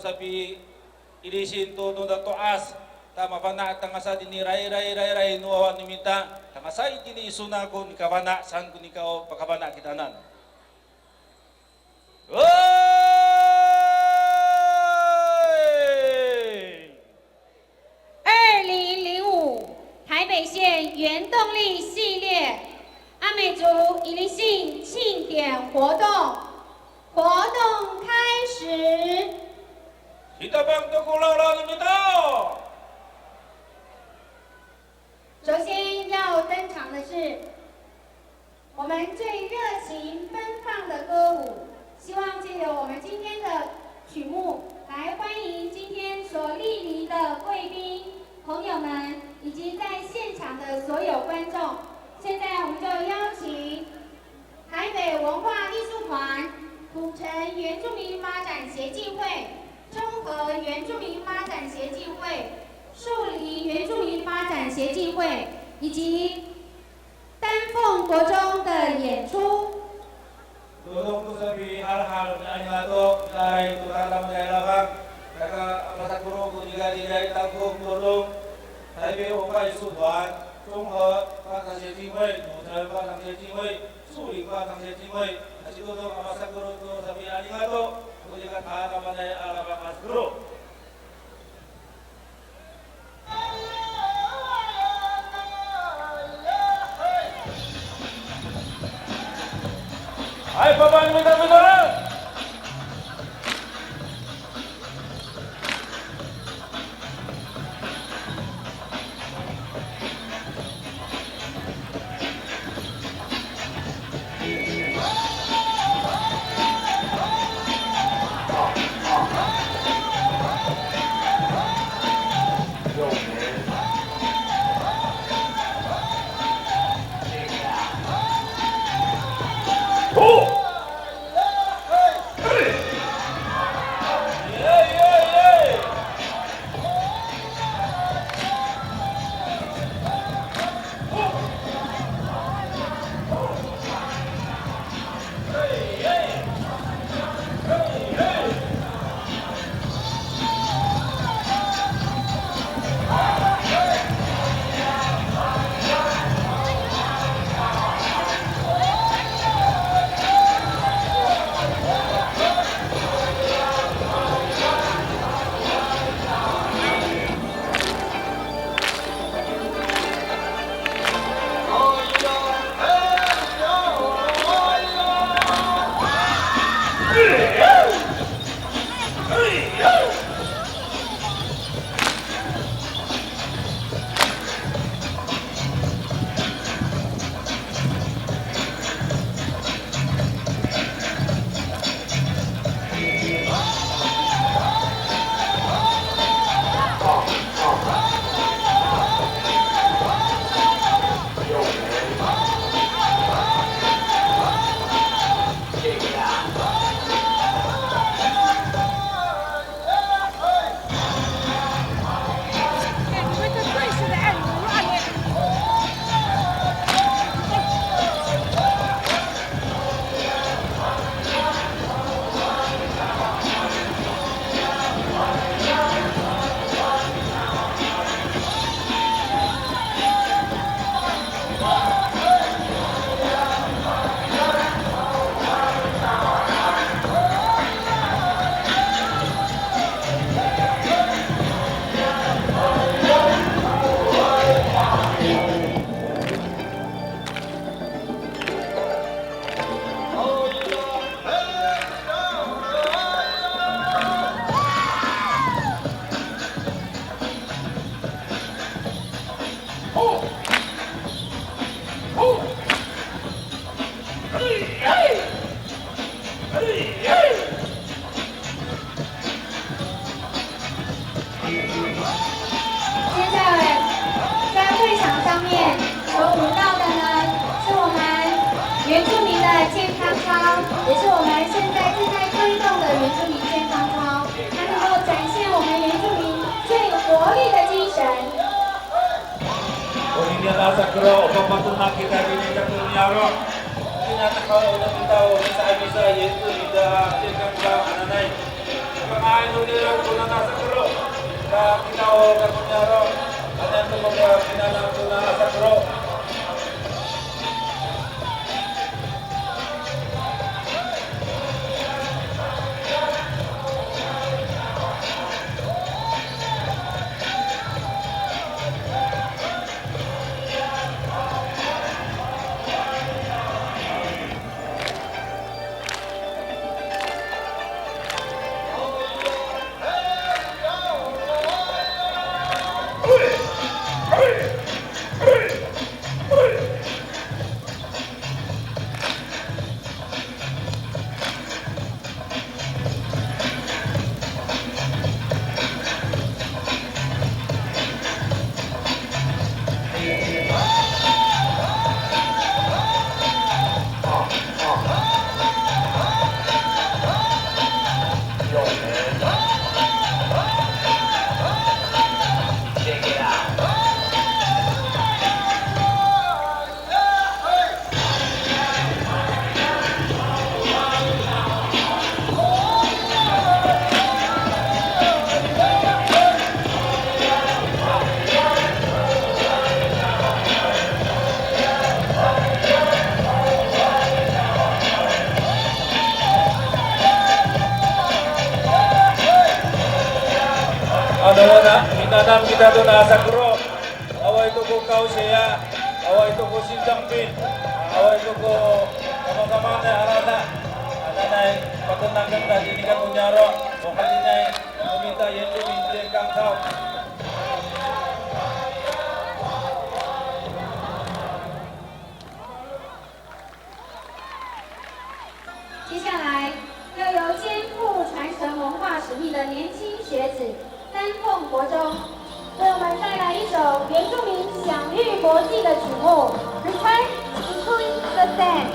sabi ilisin to as tama pana tangasa dini rai nuawan niminta tangasa itini isuna ko ni kabana san ko ni kao pakabana kitanan.2005台北县原动力系列阿美族一例性庆典活动，活动开始。Kita bang tukulala nimita。首先要登场的是我们最热情奔放的歌舞，希望借由我们今天的曲目来欢迎今天所莅临的贵宾朋友们，以及在现场的所有观众。现在我们就邀请台北文化艺术团、土城原住民发展协进会、中和原住民发展协进会、树林原住民发展协进会以及丹凤国中的演出。Tulong ko sabi hal-hal na animato dahil tutala mo dahil lakang kaka masakuro ko diga itagong tulong Taipei Oka Isuban 综合发展协进会、土城发展协进会、树林发展协进会，那些都阿玛萨格罗都sabi arigato，我这个他们的阿拉巴马斯罗。Hai papan minta-minta. Sakura upang kita ini ternyaro tinatakaw na bitaw sa abisa yeto ida tingkang ba ananay Pakain nila tuna nasa kuro. Kinaw kakunyaro. Ano ito mga pinalang tuna nasa kuro. Minanam kita doon nasa kuro. Away ito ko kausiya. Away ito ko sinjangpin. Away ito ko sama-sama na harana. Ananay patunang ganda dini ka kunyaro. O kalinay kumita yan lumintri kang tao. 接下来又由肩负传承文化使命的年轻学子丹凤国中，为我们带来一首原住民享誉国际的曲目《Return to the Sand》。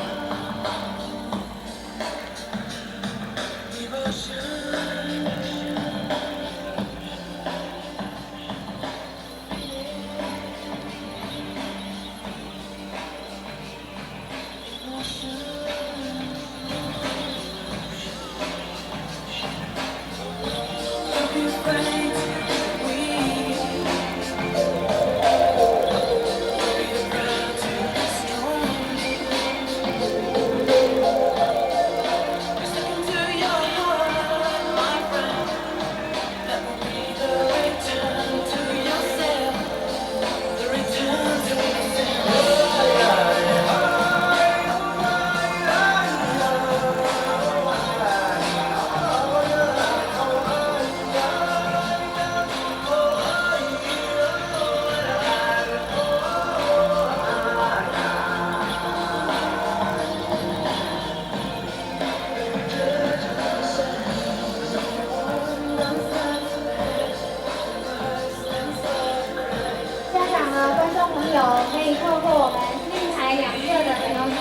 可以透过我们另台两侧的 LED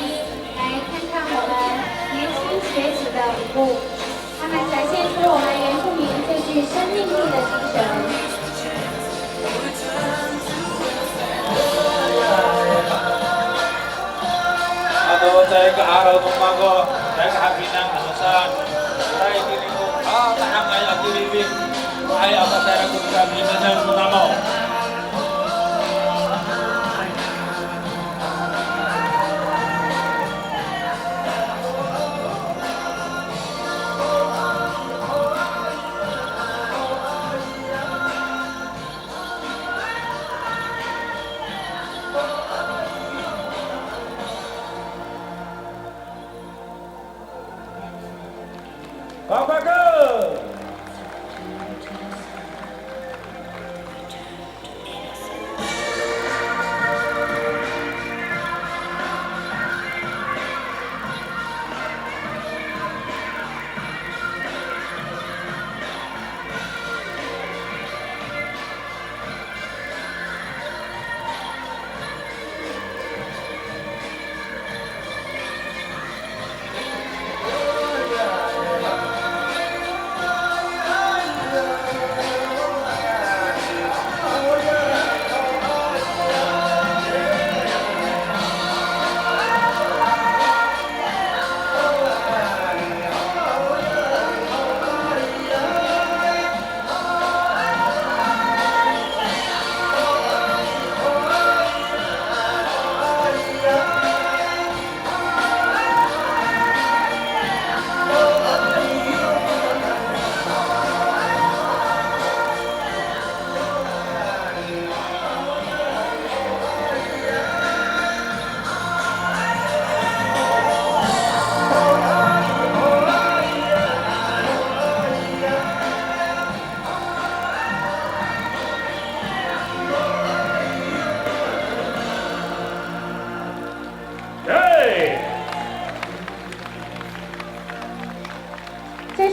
来看看我们年轻学子的舞步，他们展现出我们原住民最具生命力的精神。 Saya ke araw ng mago, saya kahapinang anusan, saya kini ko, tanang ay atiribig, ay apa saya kung kami na namo. Bapak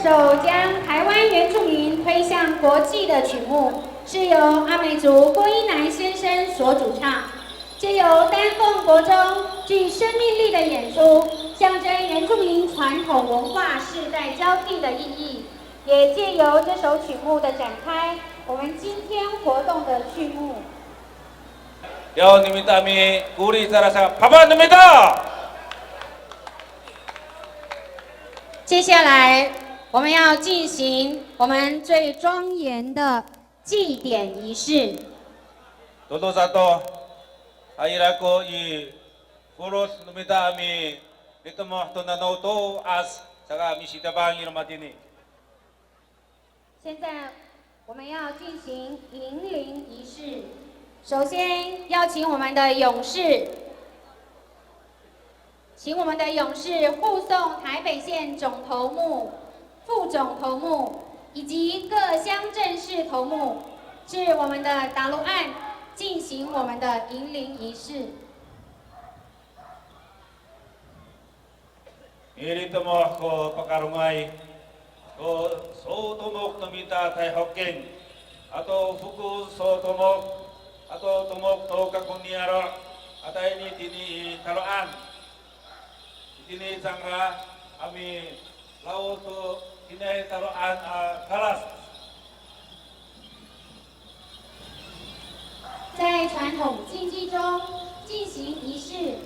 首将台湾原住民推向国际的曲目，是由阿美族郭一南先生所主唱，借由丹凤国中具生命力的演出，象征原住民传统文化世代交替的意义，也借由这首曲目的展开，我们今天活动的序幕。要你们大米鼓励在那上，啪啪你们的。接下来，我们要进行我们最庄严的祭典仪式。Todo satu, akhirnya i kurus numita ami itu mah tunanau to as saka misi tabang irmat ini. 现在我们要进行迎灵仪式，首先邀请我们的勇士。请我们的勇士护送台北县总头目、副总头目以及各乡镇市头目至我们的打鹿岸进行我们的迎灵仪式。Irito mo ako pakarungay ko so tumok namita tay hokken ato fuku so tumok ato tumok to kakunyaro atay ni tini taroan. Ini sangka kami laut tu ini taruhan kalas。在传统竞技中进行仪式，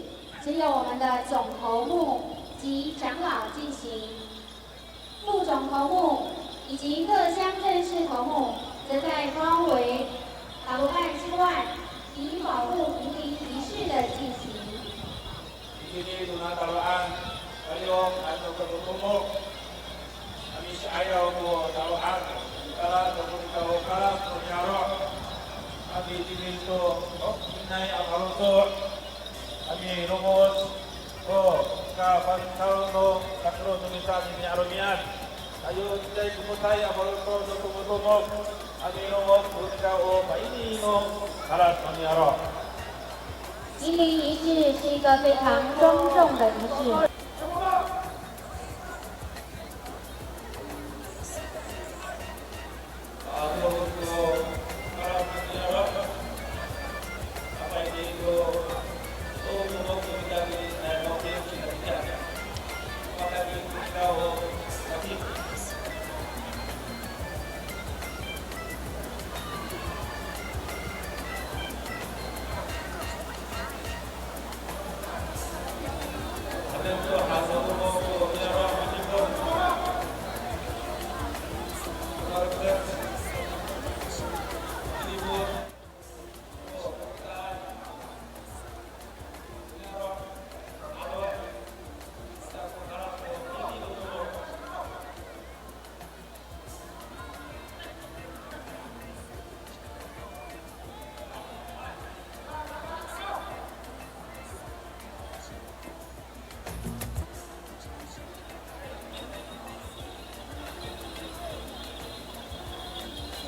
只有我们的总头目及长老进行，副总头目以及各乡镇市头目则在包围打鹿岸之外，以保护迎灵仪式的进行。Ini tuna taruhan kayong ano katumok kami si ayaw mo taruhan kala ikaw kala kunyaro kami dito inay amaruto kami lumos ko ka pantauno katro numita ni aromian ayo tay kumutay amaruto do tumutumok kami lumos ikaw o painino kala kunyaro。迎灵仪式是一个非常庄重的仪式。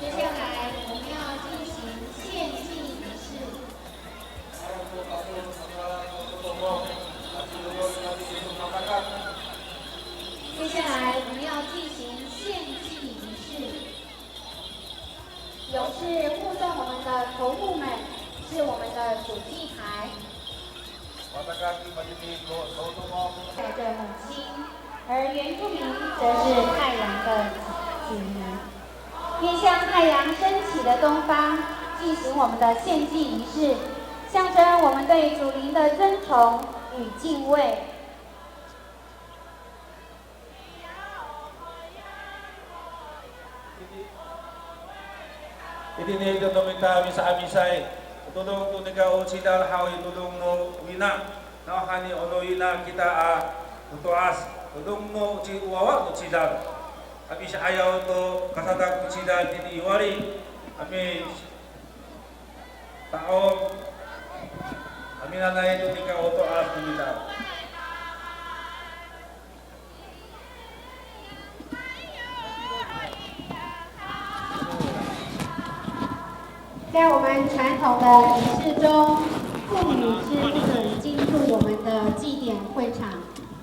接下来我们要进行献祭仪式。接下来我们要进行献祭仪式。勇士护送我们的头目们是我们的主祭台，带着母亲，而原住民则是太阳的子民。面向太阳升起的东方，进行我们的献祭仪式，象征我们对主灵的尊崇与敬畏。Iti ni ito tumita misa amisay tulong tu nika o sidal hawi tulong no wina na hani ono ina kita tutuas tulong no ci uawa no sidal abi sa ayaw to kasadag sidal tini iwari ami tao ami nanay to nika o to as tumita。在我们传统的仪式中，妇女是不准进入我们的祭典会场，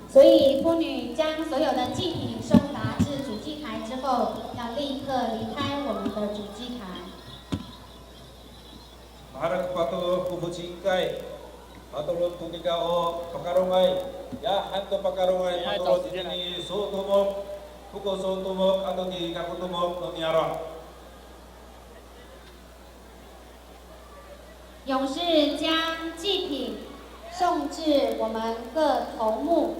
所以妇女将所有的祭品送达至主祭台后，要立刻离开我们的主祭台。 Harap pato pupusingkay, patulong tumiga o pakarungay, ya hanto pakarungay patulong ni sotumok, puko sotumok atau di kakutumok no niara. 勇士将祭品送至我们各头目。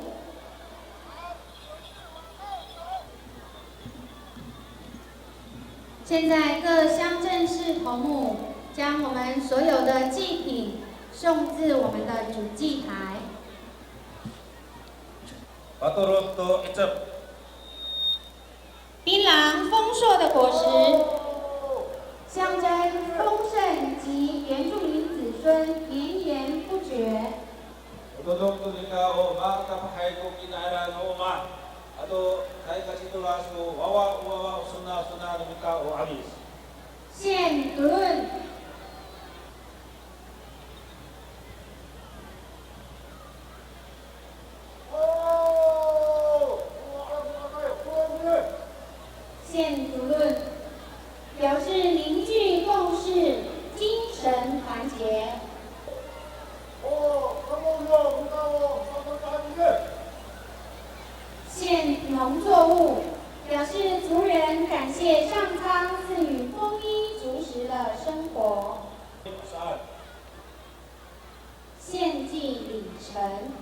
现在各乡镇市头目将我们所有的祭品送至我们的主祭台。Paturut to icap. 槟榔丰硕的果实，象征丰盛及原住民子孙绵延不绝。 Tutulong tumiga o makapahay ko kinairan o ma, ato kay kasitulas mo wawa suna numika o abis. 现论。 现主论表示凝聚共识、精神团结。现农作物表示族人感谢上苍赐予丰衣足食的生活。献祭礼成，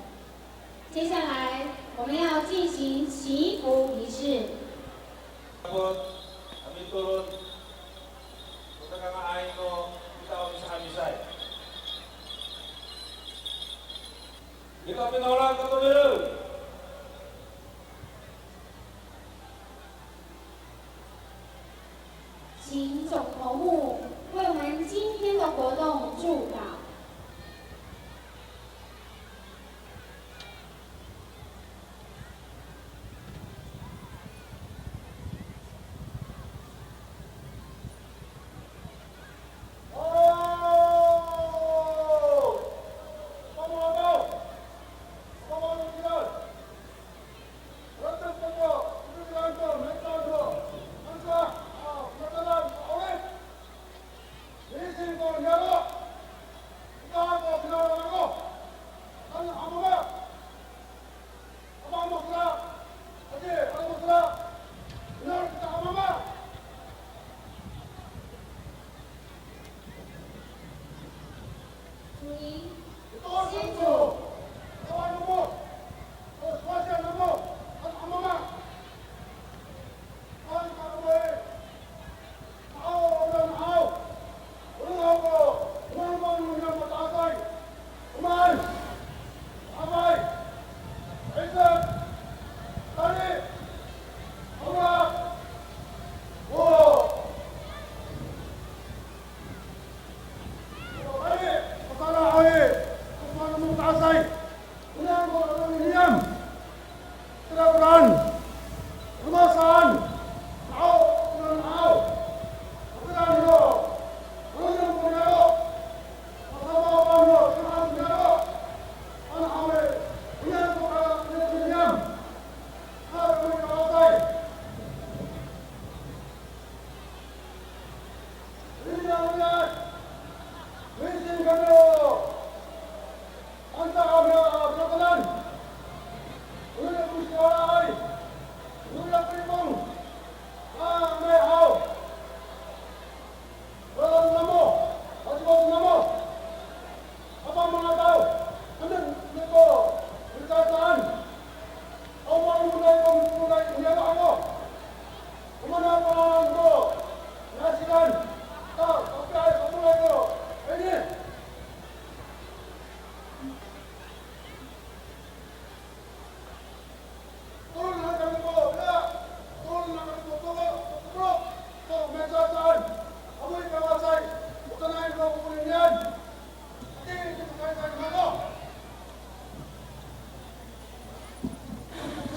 接下来我们要进行祈福仪式。 Kami turun sa kangaay no itaw sa Amisay. Ito ang pinaulang katuloy. 请总头目为我们今天的活动祝祷。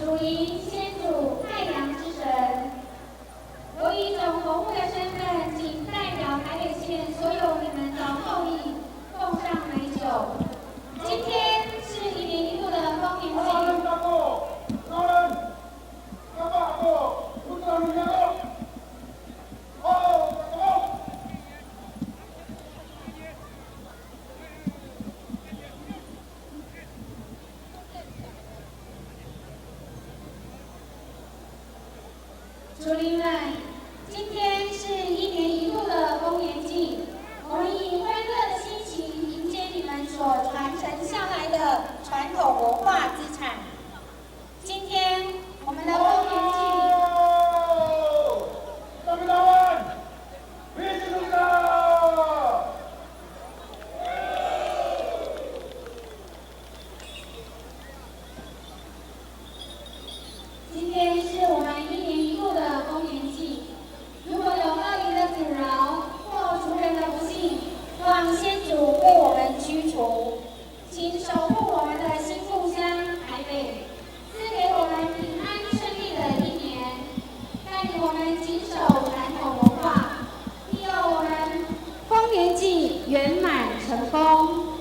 属于先祖太阳之神，我以总头目的身份，仅代表台北县所有你们的后裔奉上美酒。今天是1年1度的丰年祭。文化资产。今天我们的丰年祭。 今天是我们1年1度的丰年祭。如果有恶灵的阻挠或族人的不幸，望先祖为我们驱除，请守护我们的新故乡台北，赐给我们平安顺利的1年，带领我们谨守传统文化，庇佑我们丰年祭圆满成功。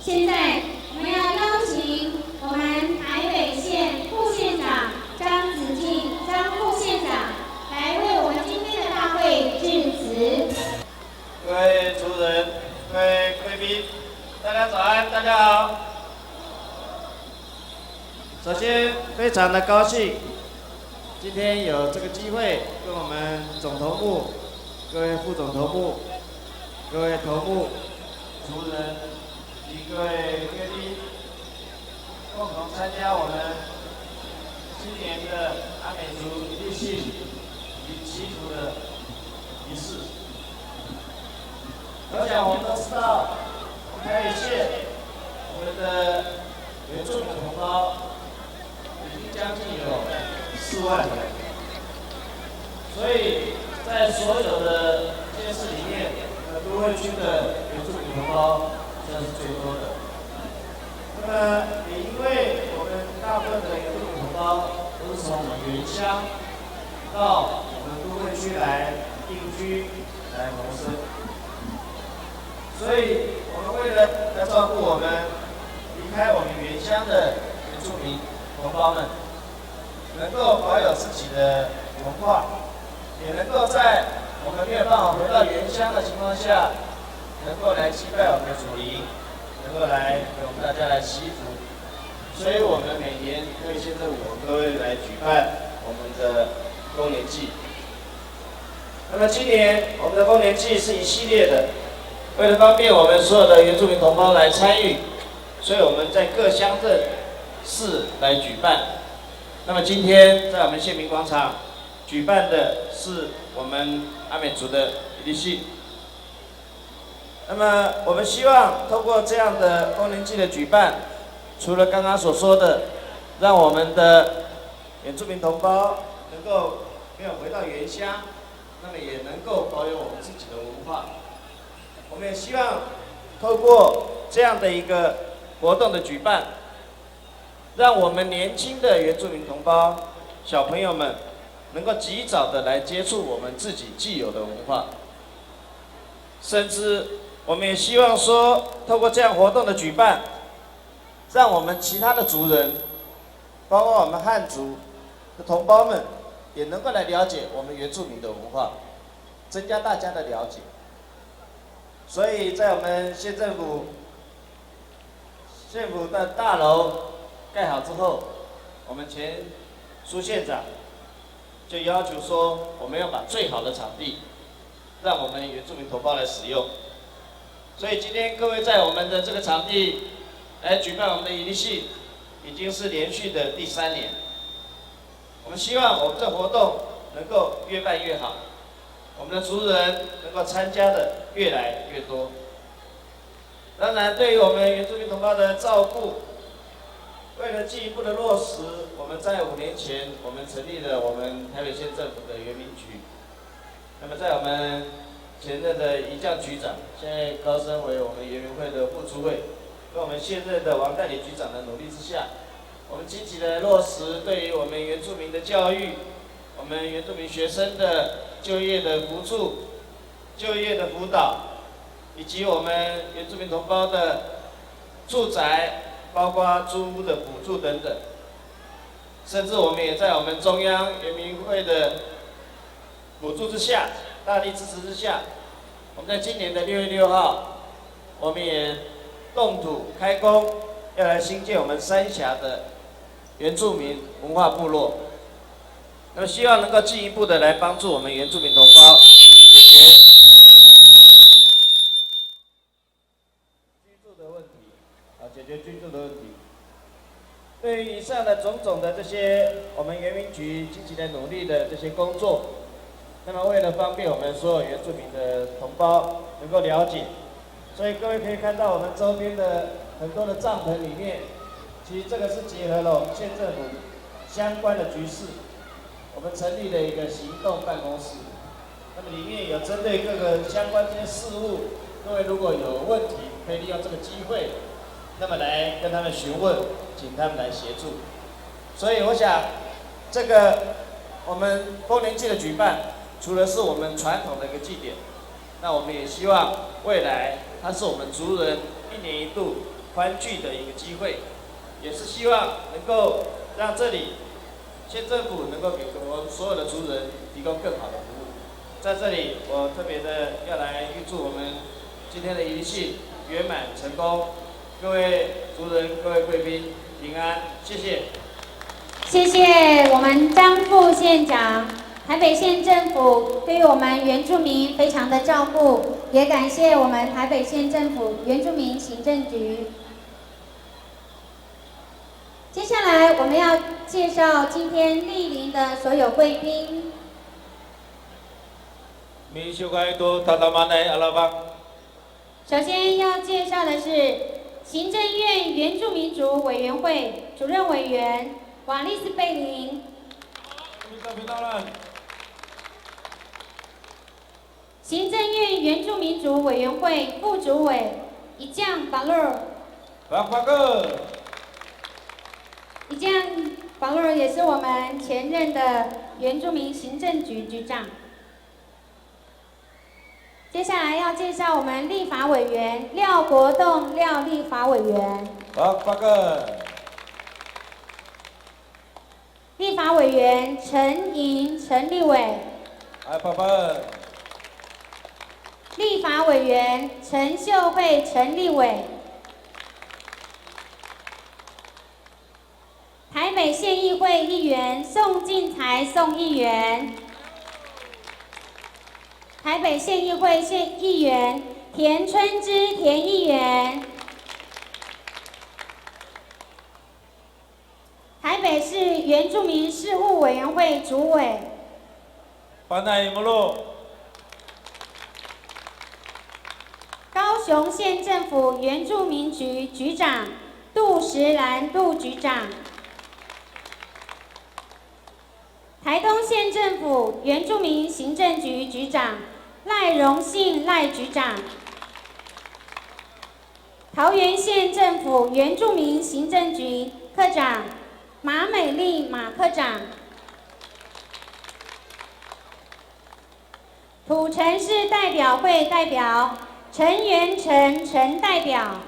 现在我们要邀请我们台北县副县长张子敬张副县长来为我们今天的大会致辞。各位族人、各位贵宾，大家早安，大家好。首先，非常的高兴，今天有这个机会跟我们总头目、各位副总头目、各位头目、族人及各位贵宾，共同参加我们今年的阿美族立信与祈福的仪式。我想我们都知道，台北县我们的原住民同胞已经将近有4万人，所以在所有的县市里面，都会区的原住民同胞算是最多的。那么也因为我们大部分的原住民同胞都是从我们原乡到我们都会区来定居、来谋生。 所以，我们为了要照顾我们离开我们原乡的原住民同胞们，能够保有自己的文化，也能够在我们没有办法回到原乡的情况下，能够来祭拜我们的祖灵，能够来给我们大家来祈福。所以我们每年各位县政府都会来举办我们的丰年祭。那么今年我们的丰年祭是一系列的。 为了方便我们所有的原住民同胞来参与，所以我们在各乡镇市来举办。那么今天在我们县民广场举办的是我们阿美族的立信。那么我们希望通过这样的丰年祭的举办，除了刚刚所说的，让我们的原住民同胞能够没有回到原乡，那么也能够保有我们自己的文化。 我们也希望透过这样的一个活动的举办，让我们年轻的原住民同胞、小朋友们能够及早的来接触我们自己既有的文化，甚至我们也希望说，透过这样活动的举办，让我们其他的族人，包括我们汉族的同胞们，也能够来了解我们原住民的文化，增加大家的了解。 所以在我们县政府的大楼盖好之后，我们前苏县长就要求说，我们要把最好的场地让我们原住民同胞来使用。所以今天各位在我们的这个场地来举办我们的立信，已经是连续的第3年。我们希望我们这活动能够越办越好。 我们的族人能够参加的越来越多。当然，对于我们原住民同胞的照顾，为了进一步的落实，我们在5年前，我们成立了我们台北县政府的原民局。那么，在我们前任的一将局长，现在高升为我们原民会的副主委，跟我们现任的王代理局长的努力之下，我们积极的落实对于我们原住民的教育，我们原住民学生的 就业的扶助、就业的辅导，以及我们原住民同胞的住宅，包括租屋的补助等等，甚至我们也在我们中央原民会的补助之下、大力支持之下，我们在今年的6月6号，我们也动土开工，要来兴建我们三峡的原住民文化部落。 那么，希望能够进一步的来帮助我们原住民同胞解决居住的问题，解决居住的问题。对于以上的种种的这些我们原民局积极的努力的这些工作，那么为了方便我们所有原住民的同胞能够了解，所以各位可以看到我们周边的很多的帐篷里面，其实这个是结合了我们县政府相关的局势，我们成立了一个行动办公室。那么里面有针对各个相关这些事务，各位如果有问题，可以利用这个机会，那么来跟他们询问，请他们来协助。所以我想，这个我们丰年祭的举办，除了是我们传统的一个祭典，那我们也希望未来它是我们族人1年1度欢聚的一个机会，也是希望能够让这里县政府能够给我们所有的族人提供更好的服务。在这里，我特别的要来预祝我们今天的仪式圆满成功，各位族人、各位贵宾平安，谢谢。谢谢我们张副县长，台北县政府对于我们原住民非常的照顾，也感谢我们台北县政府原住民行政局。接下来我们要介绍今天莅临的所有贵宾。首先要介绍的是行政院原住民族委员会主任委员瓦利斯贝林，行政院原住民族委员会副主委一将巴勒，一将巴勒也是我们前任的原住民行政局局长。接下来要介绍我们立法委员廖国栋廖立法委员，立法委员陈莹陈立委，立法委员陈秀慧陈立委，台北县议会议员宋进才宋议员，台北县议会县议员田春枝田议员，台北市原住民事务委员会主委高雄县政府原住民局局长杜石兰杜局长，台东县政府原住民行政局局长赖荣信赖局长，桃园县政府原住民行政局科长马美丽马科长，土城市代表会代表陈元成陈代表，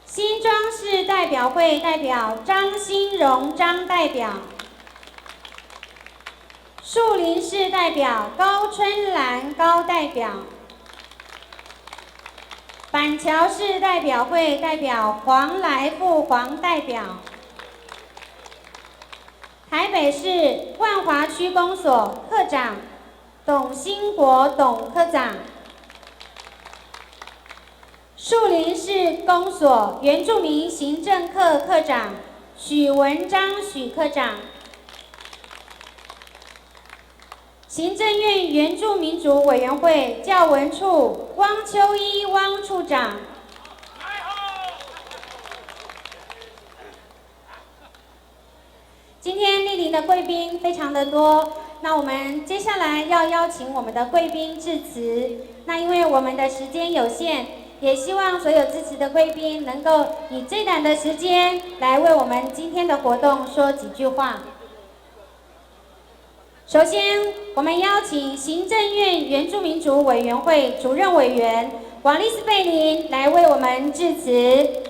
新庄市代表会代表张新荣张代表，树林市代表高春兰高代表，板桥市代表会代表黄来富黄代表，台北市万华区公所科长董兴国董科长，树林市公所原住民行政科科长许文章许科长，行政院原住民族委员会教文处汪秋一汪处长，今天莅临的贵宾非常的多，那我们接下来要邀请我们的贵宾致辞。那因为我们的时间有限，也希望所有支持的贵宾能够以最短的时间来为我们今天的活动说几句话。首先，我们邀请行政院原住民族委员会主任委员瓦利斯贝林来为我们致辞。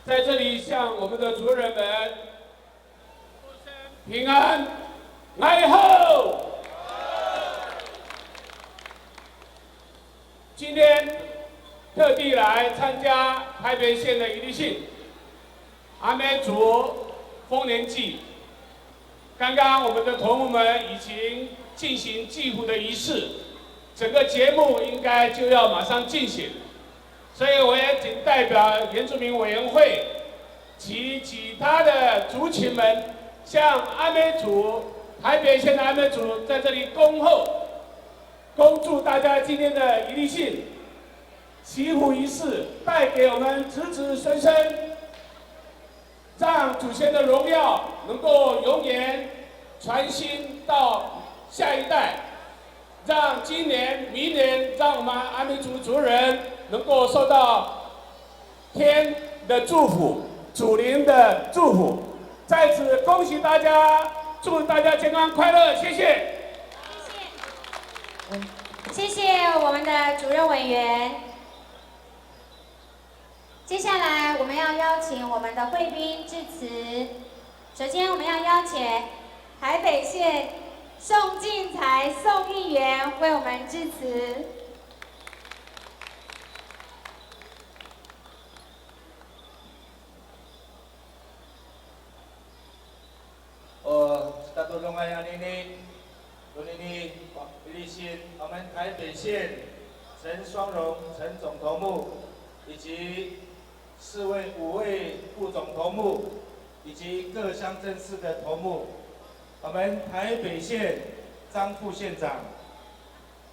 在这里向我们的族人们平安，爱好。今天特地来参加台北县的一例性阿美族丰年祭。刚刚我们的头目们已经进行祭福的仪式，整个节目应该就要马上进行。所以我也仅代表原住民委员会及其他的族群们，向阿美族台北县的阿美族在这里恭候，恭祝大家今天的一例性祈福仪式带给我们子子孙孙，让祖先的荣耀能够永远传心到下一代，让今年、明年，让我们阿美族族人能够受到天的祝福、祖灵的祝福。在此恭喜大家，祝大家健康快乐，谢谢。谢谢我们的主任委员。接下来我们要邀请我们的贵宾致辞。首先我们要邀请台北县宋进财宋议员为我们致辞。大多龙爱亚妮妮，罗妮妮，李立新，我们台北县陈双荣陈总头目，以及5位副总头目，以及各乡镇市的头目，我们台北县张副县长，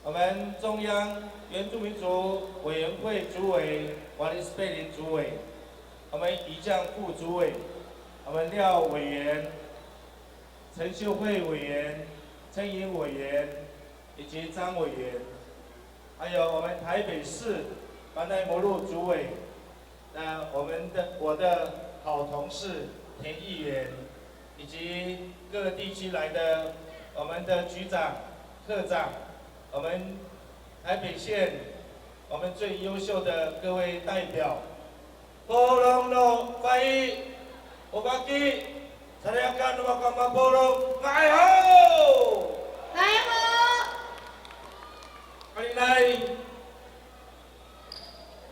我们中央原住民族委员会主委瓦利斯贝林主委，我们宜将副主委，我们廖委员。陈秀慧委员、陈颖委员以及张委员，还有我们台北市班代摩路主委，我的好同事田议员，以及各地区来的我们的局长、科长，我们台北县我们最优秀的各位代表，波隆隆发译，我巴基。Sarayakan Mahkamah Borong Ngai Ho! Ngai Ho! Kali ini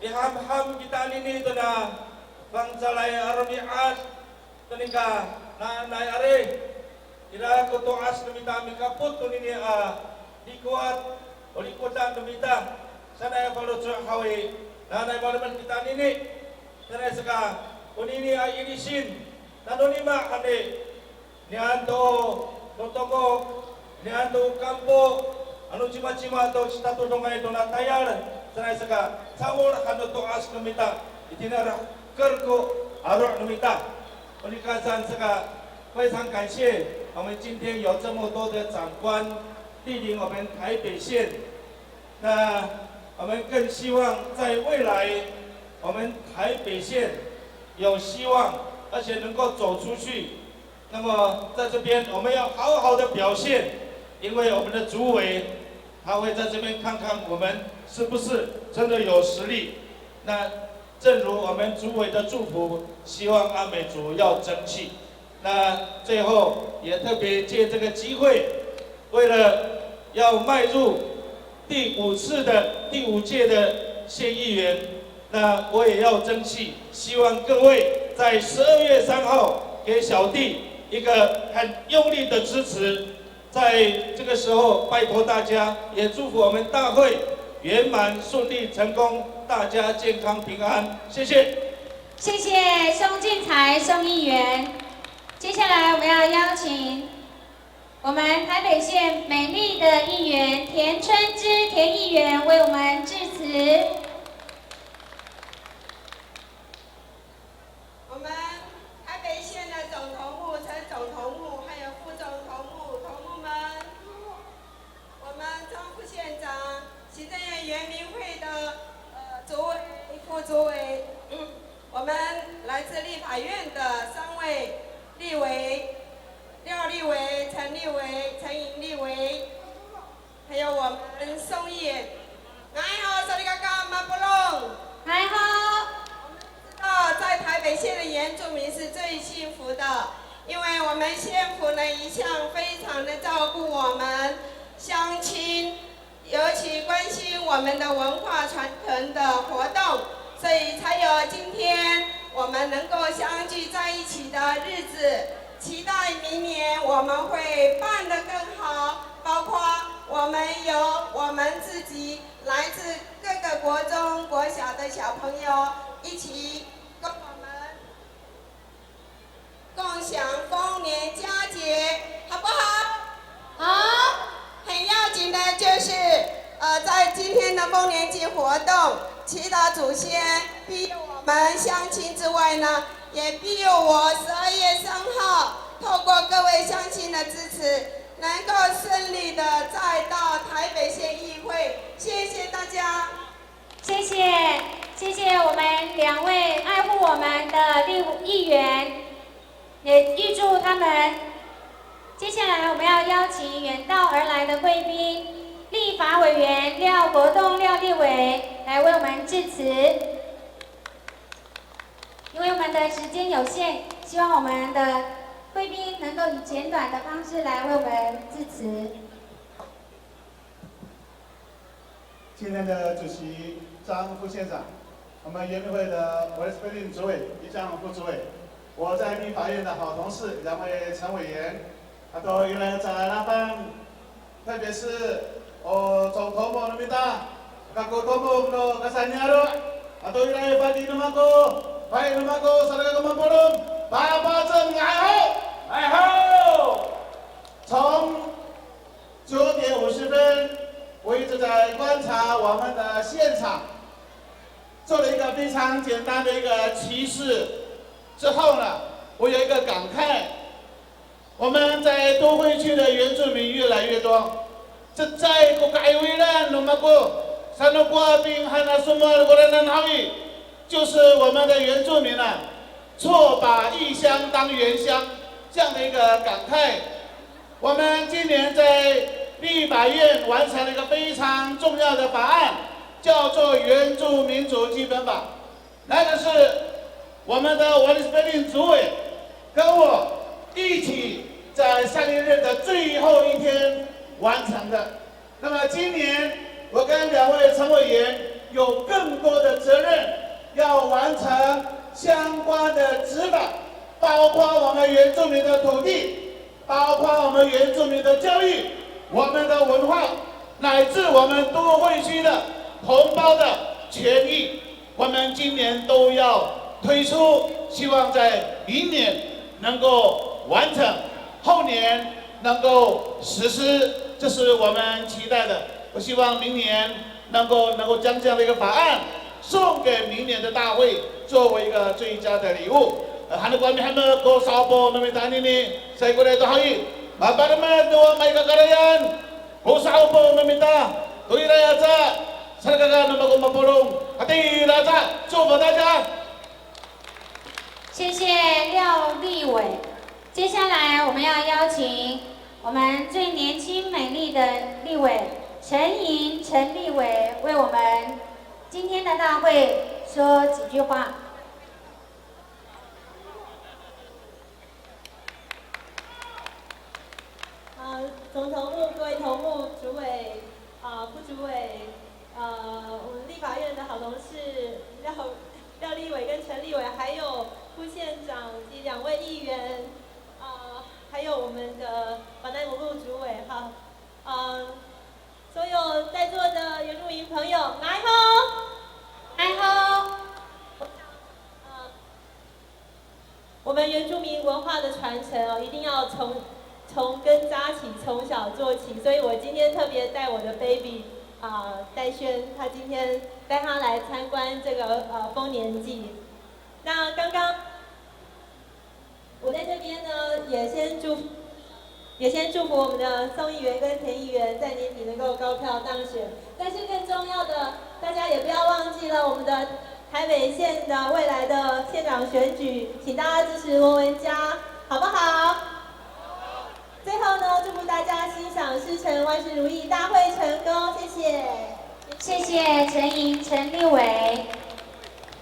diham-ham kita ini tu na bangsa lain Arabiat tenika na nai are ira koto as namita mikaput tu ini dikuat oleh kota namita sana yang perlu hawe na nai malaman kita ini sana seka ini irisin Nanonima kane nianto totoko nianto kampo anu cima-cima to citato dongai dona tayar sanai saka sawor kano to as numita itinara kerko arok numita onikazan saka 非常感谢我们今天有这么多的长官莅临我们台北县，那我们更希望在未来我们台北县有希望。而且能够走出去，那么在这边我们要好好的表现，因为我们的主委他会在这边看看我们是不是真的有实力。那正如我们主委的祝福，希望阿美族要争气。那最后也特别借这个机会，为了要迈入第5届的县议员，那我也要争气，希望各位。在12月3号给小弟一个很用力的支持，在这个时候拜托大家，也祝福我们大会圆满顺利成功，大家健康平安，谢谢。谢谢宋进财宋议员。接下来我们要邀请我们台北县美丽的议员田春枝田议员为我们致辞。我们台北县的总头目、陈总头目，还有副总头目们，我们张副县长、行政院原民会的主委、副主委，我们来自立法院的3位立委，廖立委、陈立委、陈颖立委，还有我们宋议员。哎好，萨利嘎嘎马布隆。哎好。在台北县的我们的文化传承的活动，所以才有今天我们能够相聚在一起的日子。期待明年我们会办得更好，包括我们有我们自己来自各个国中国小的小朋友一起跟我们共享丰年佳节，好不好？好。很要紧的就是在今天的丰年祭活动，祈祷祖先庇佑我们乡亲之外呢，也庇佑我12月3号透过各位乡亲的支持，能够顺利的再到台北县议会。谢谢大家。谢谢我们2位爱护我们的议员，也预祝他们。接下来我们要邀请远道而来的贵宾，立法委员廖国栋廖立委来为我们致辞。因为我们的时间有限，希望我们的贵宾能够以简短的方式来为我们致辞。今天的主席张副县长，我们原民会的我是规定主委一张副主委，我在立法院的好同事2位陈委员。都原来在那方，特别是总头目那边的，各头目都kasanya lo，都原来发di nama ko，发di nama ko saudara kemampuan，爸爸正来好，从9点50分，我一直在观察我们的现场，做了一个非常简单的一个提示，之后呢，我有一个感慨。我们在都会区的原住民越来越多，这在国改为了那么个三个国兵还那什么国人好意，就是我们的原住民啊，错把异乡当原乡这样的一个感慨。我们今年在立法院完成了一个非常重要的法案，叫做《原住民族基本法》，那个是我们的我的规定主委跟我一起在上一任的最后一天完成的。那么今年我跟2位陈委员有更多的责任，要完成相关的执法，包括我们原住民的土地，包括我们原住民的教育，我们的文化，乃至我们都会区的同胞的权益，我们今年都要推出，希望在明年能够完成，后年能够实施，这是我们期待的。我希望明年能够将这样的一个法案送给明年的大会，作为一个最佳的礼物。하는 거 하면 그 사업보 놈이 다니니 세고래도 하이 마바르마 또 마이가 가라얀 그 사업보 놈이다 도이라야자 살가가 놈하고 마보롱 하티라자 祝福大家。谢谢廖立委。接下来我们要邀请我们最年轻美丽的立委陈莹陈立委为我们今天的大会说几句话。总头目、各位头目、主委、副主委，我们立法院的好同事廖立委跟陈立委，还有副县长及2位议员，还有我们的保南公路主委哈，所有在座的原住民朋友，来吼，来吼！我们原住民文化的传承一定要从根扎起，从小做起。所以我今天特别带我的 baby 戴轩，他今天带他来参观这个丰年祭。那刚刚我在这边呢，也先祝福我们的宋议员跟田议员在年底能够高票当选。但是更重要的，大家也不要忘记了我们的台北县的未来的县长选举，请大家支持文文嘉，好不好？最后呢，祝福大家心想事成，万事如意，大会成功，谢谢。谢谢陈莹陈立委。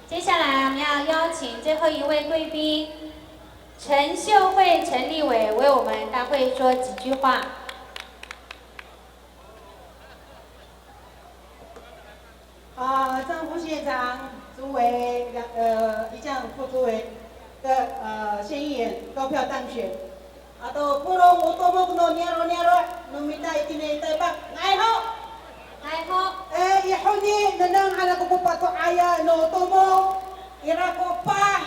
接下来我们要邀请最后一位贵宾陈秀慧陈立委为我们大会说几句话。张副县长、主委一将副主委的县议员高票当选。Atau purong utomo kuno niaro numita itine taibak ngaiho ihuni nanang anak ko pato aya no tomo irako pa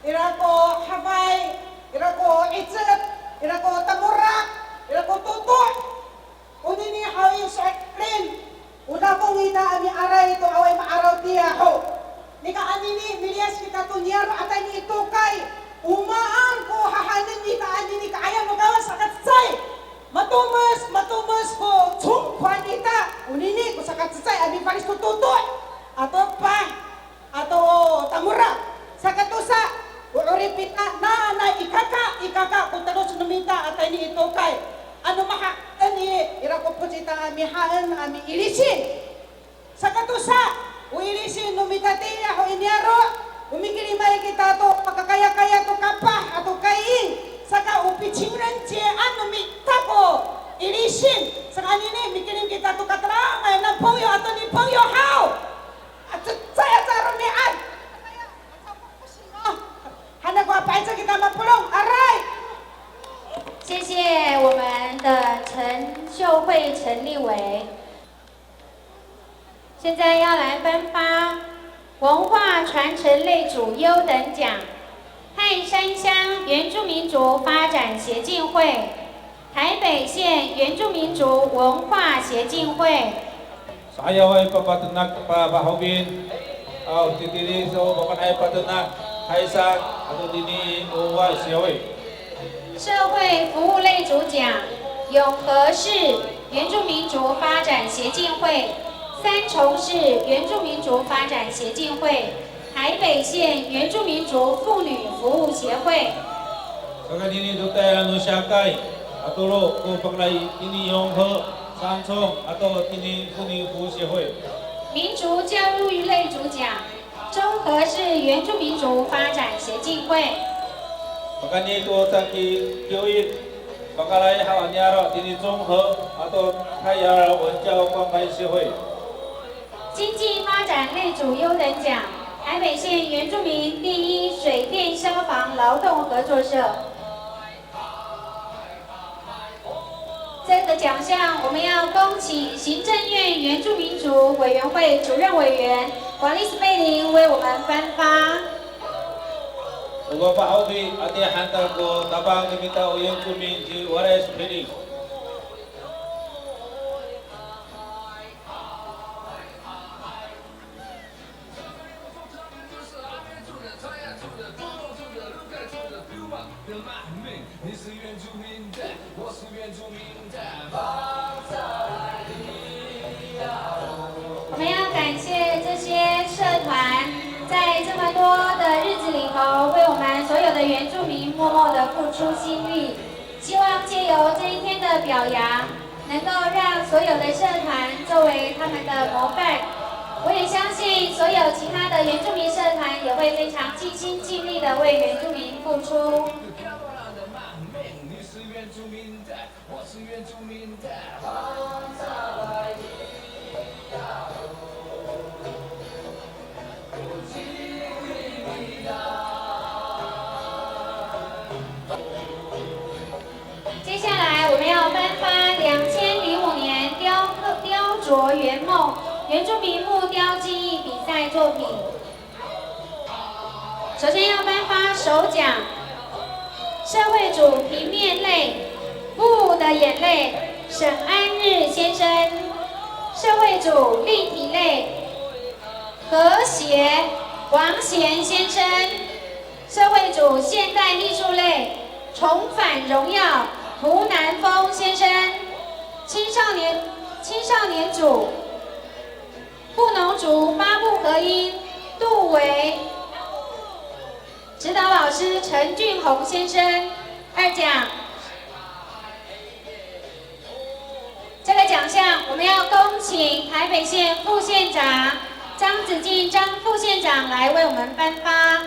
irako hafai irako itsep irako tamurak irako tutu unini hawi sakrin udah ko ngita ami aray to away maaraw tiya ho nika anini milias kita to niaro atay ni itukay umaan ko hahanin ni kaani ni kaya magawas sakat say matumas ko tsukwan ita unini ko sakat say abi paris ko tutoy ato pa ato tamura sakat usa uripit na ikaka kung tanos numinta atay ni ito kay ano maha ani ira ko pujita ami haan ami ilisin sakat usa uilisin numita tiya ho inyaro umikiri kita to pagkakaya-kaya to kapah ato kain saka upicingran je ano mi tapo ilisin saka nini mikirim kita to katerangan ng pongyo ato ni pongyo how at saya tarumian hana ko apa aja kita mapulong aray 谢谢我们的陈秀慧陈立委，现在要来颁发文化传承类组优等奖，泰山乡原住民族发展协进会、台北县原住民族文化协进会。Saya ay papatenak pabahogin, titiri so papanay patenak, Taisan atau dini uwa siawe. 社会服务类组奖，永和市原住民族发展协进会。三重市原住民族发展协进会、台北县原住民族妇女服务协会。Saka dini dutay anu siakay, atulo ko paglay dini yonghe, samsung atau dini funi服务协会。民族教育类组奖，中和市原住民族发展协进会。Makanya itu taki yoin, pakalay hawanyaro dini zonghe atau kaya wenjao kwangkai 协会。经济发展类组优等奖，台北县原住民第一水电消防劳动合作社。这个奖项我们要恭请行政院原住民族委员会主任委员王丽斯贝林为我们颁发。我把后面阿爹喊到过大帮的民道原住民及我来是陪你。我们要感谢这些社团，在这么多的日子里头，为我们所有的原住民默默的付出心力。希望借由这一天的表扬，能够让所有的社团作为他们的模范。我也相信，所有其他的原住民社团也会非常尽心尽力的为原住民付出。接下来我们要颁发2005年雕琢圆梦原住民木雕技艺比赛作品。首先要颁发首奖，社会组平面类布的眼泪沈安日先生，社会组立体类和谐王贤先生，社会组现代艺术类重返荣耀涂南风先生，青少年组布农族八部合音杜维，指导老师陈俊宏先生2奖。这个奖项我们要恭请台北县副县长张子静张副县长来为我们颁发。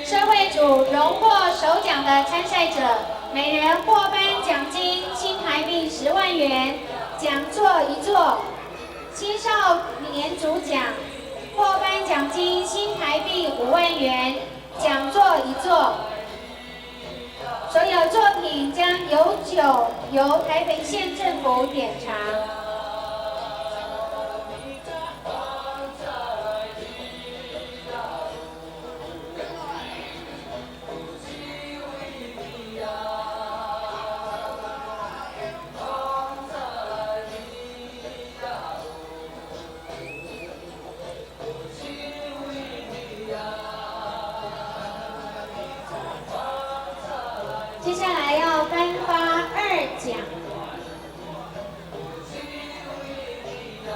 社会组荣获首奖的参赛者，每人获颁奖奖金新台币10万元，讲座1座；青少年组奖获颁奖金新台币5万元，讲座1座。所有作品将由台北县政府典藏。接下来要颁发2奖，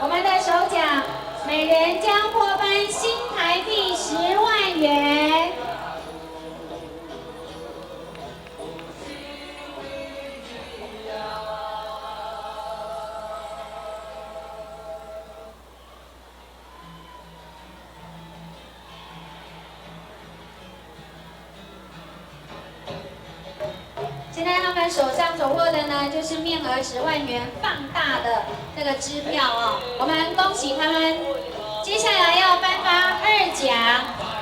我们的首奖每人将获颁新台币10万元。现在他们手上所握的呢，就是面额10万元放大的这个支票哦。我们恭喜他们。接下来要颁发2奖，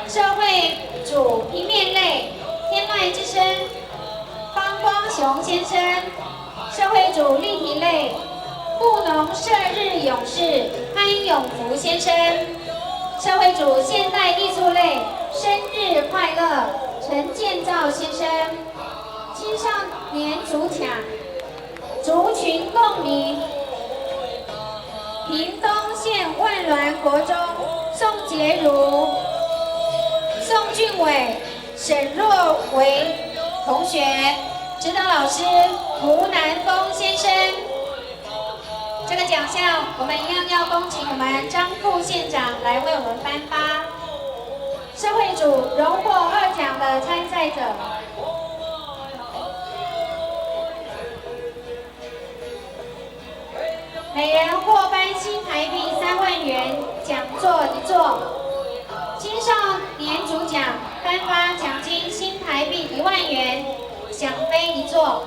社会组平面类天籁之声方光雄先生，社会组立体类布农社日勇士潘永福先生，社会组现代艺术类生日快乐陈建造先生。青少年组奖族群共鸣，屏东县万峦国中宋洁如、宋俊伟、沈若维同学，指导老师胡南峰先生。这个奖项我们一样要恭请我们张副县长来为我们颁发。社会组荣获2奖的参赛者。每人获颁新台币3万元，讲座1座；青少年组奖颁发奖金新台币1万元，奖杯1座。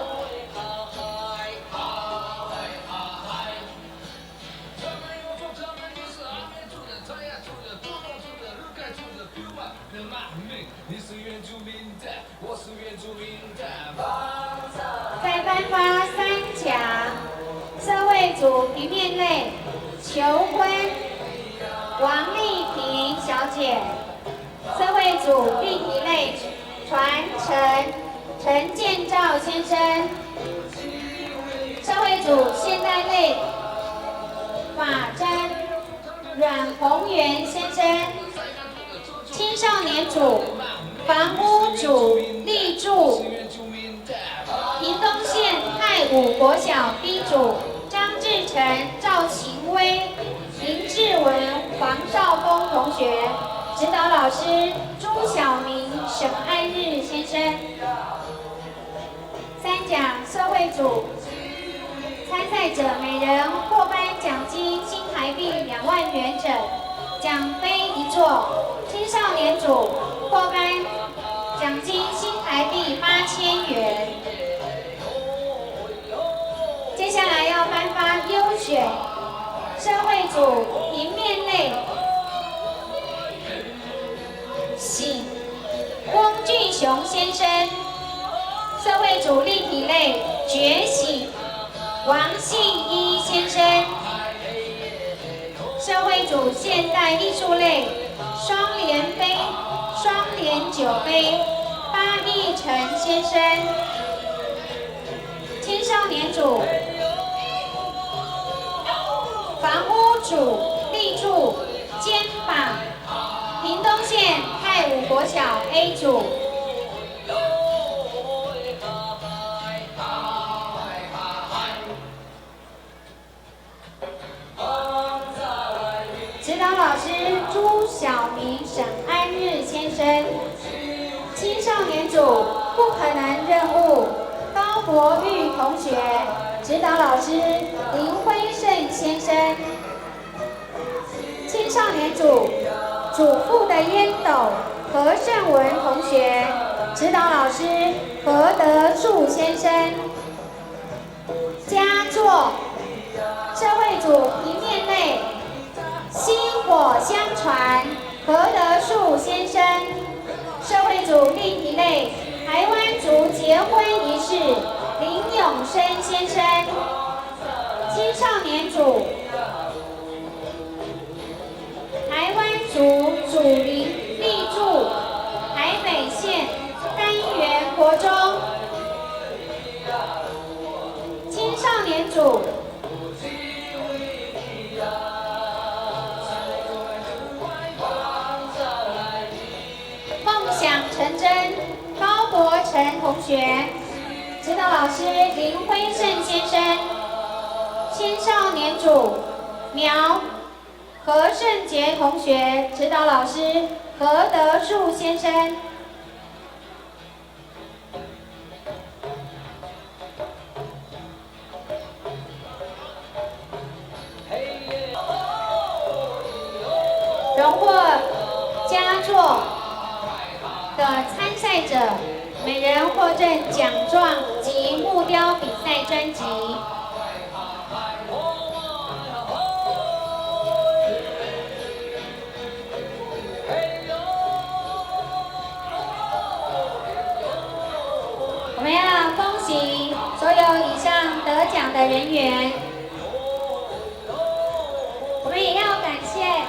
再颁发3奖。社会组平面类求婚王丽萍小姐，社会组立体类传承陈建造先生，社会组现代类法簪阮宏源先生，青少年组房屋组立柱屏东县太武国小 B 组张志成、赵晴薇、林志文、黄少峰同学，指导老师朱晓明、沈爱日先生。3奖社会组参赛者每人获颁奖金新台币2万元整，奖杯1座；青少年组获颁奖金新台币8000元。接下来要颁发优选社会组平面类醒翁俊雄先生，社会组立体类觉醒王信一先生，社会组现代艺术类双联杯双联酒杯巴义成先生，青少年组房屋组立柱肩膀屏东县太武国小 A 组。指导老师朱晓明、沈安日先生。青少年组不可能任务高国玉同学，指导老师林辉胜先生。青少年组主妇的烟斗何胜文同学，指导老师何德树先生。佳作，社会组平面类，薪火相传，何德树先生；社会组立体类，台湾族结婚仪式，林永生先生；青少年组，台湾族祖灵立柱，台北县单元国中；青少年组。梦想成真，高博成同学，指导老师林辉胜先生；青少年组苗何胜杰同学，指导老师何德树先生。荣获佳作的参赛者，每人获赠奖状及木雕比赛专辑。我们要恭喜所有以上得奖的人员，我们也要感谢。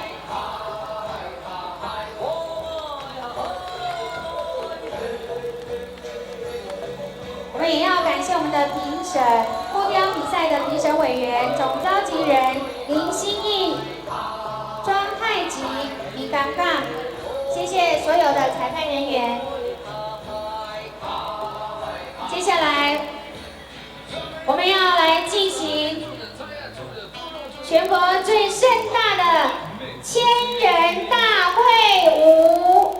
我们也要感谢我们的评审，木雕比赛的评审委员、总召集人林心义、庄太吉、李刚刚，谢谢所有的裁判人员。接下来，我们要来进行全国最盛大的千人大会舞。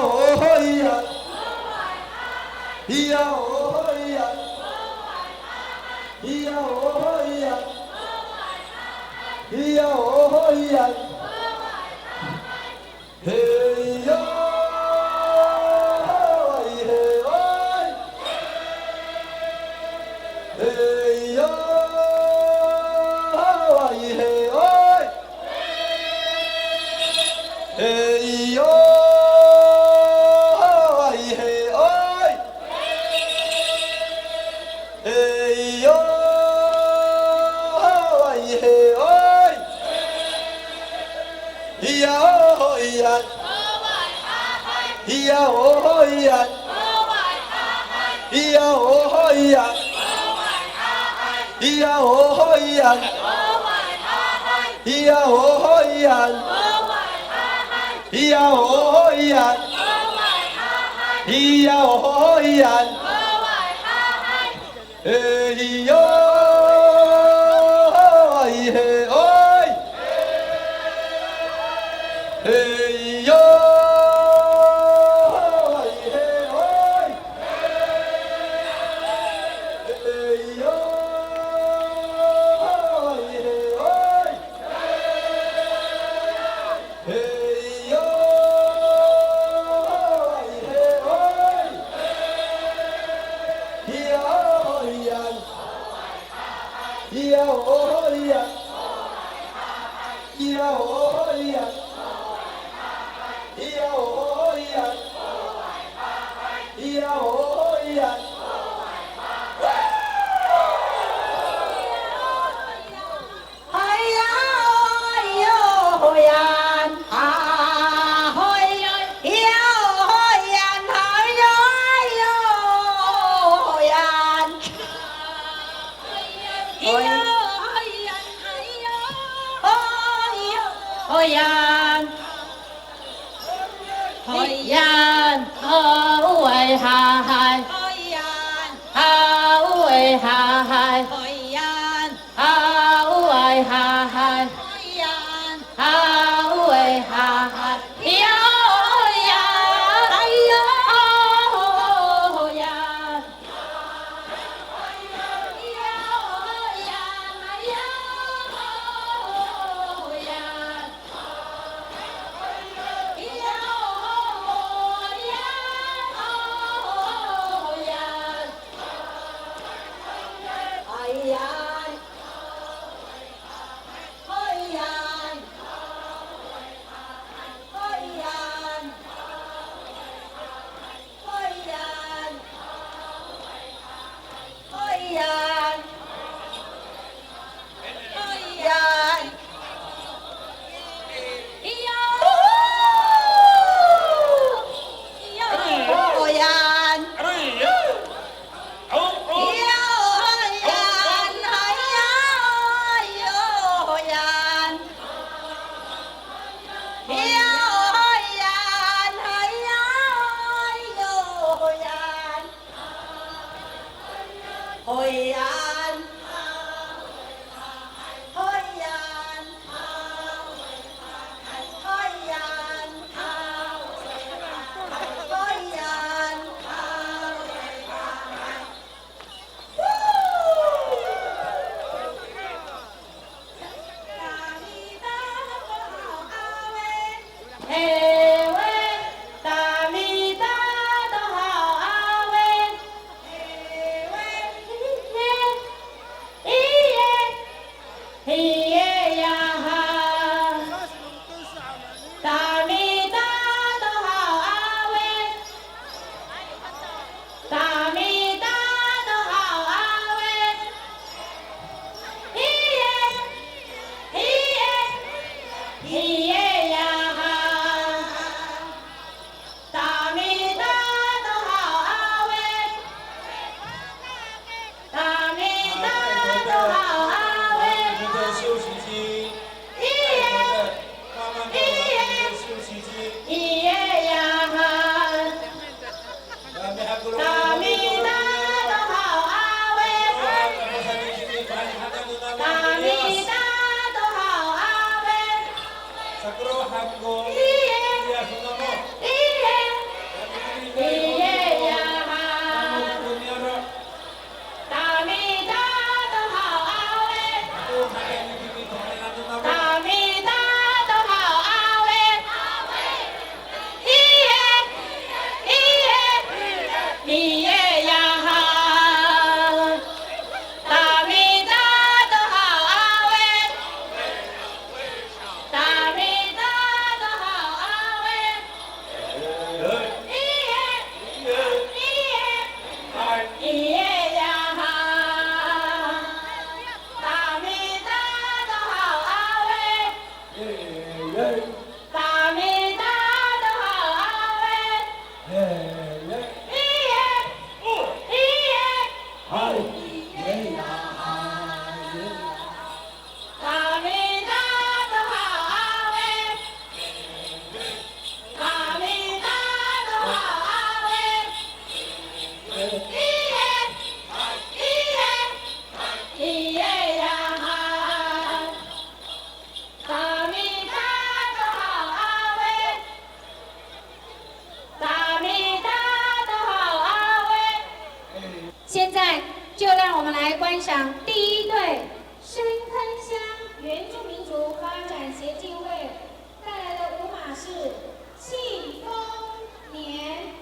哦嘿呀，咿呀哦嘿呀，咿呀哦嘿呀，咿呀哦嘿呀，嘿呀，喂嘿喂，嘿呀，喂嘿喂，嘿呀。咿呀哦咿呀，咿呀哦咿呀，咿呀哦咿呀，咿呀哦咿呀，咿呀哦咿呀，咿呀哦咿呀，咿呀，咿嘿哎，咿呀。现在就让我们来观赏第一队深坑乡原住民族发展协进会带来的舞马是庆丰年。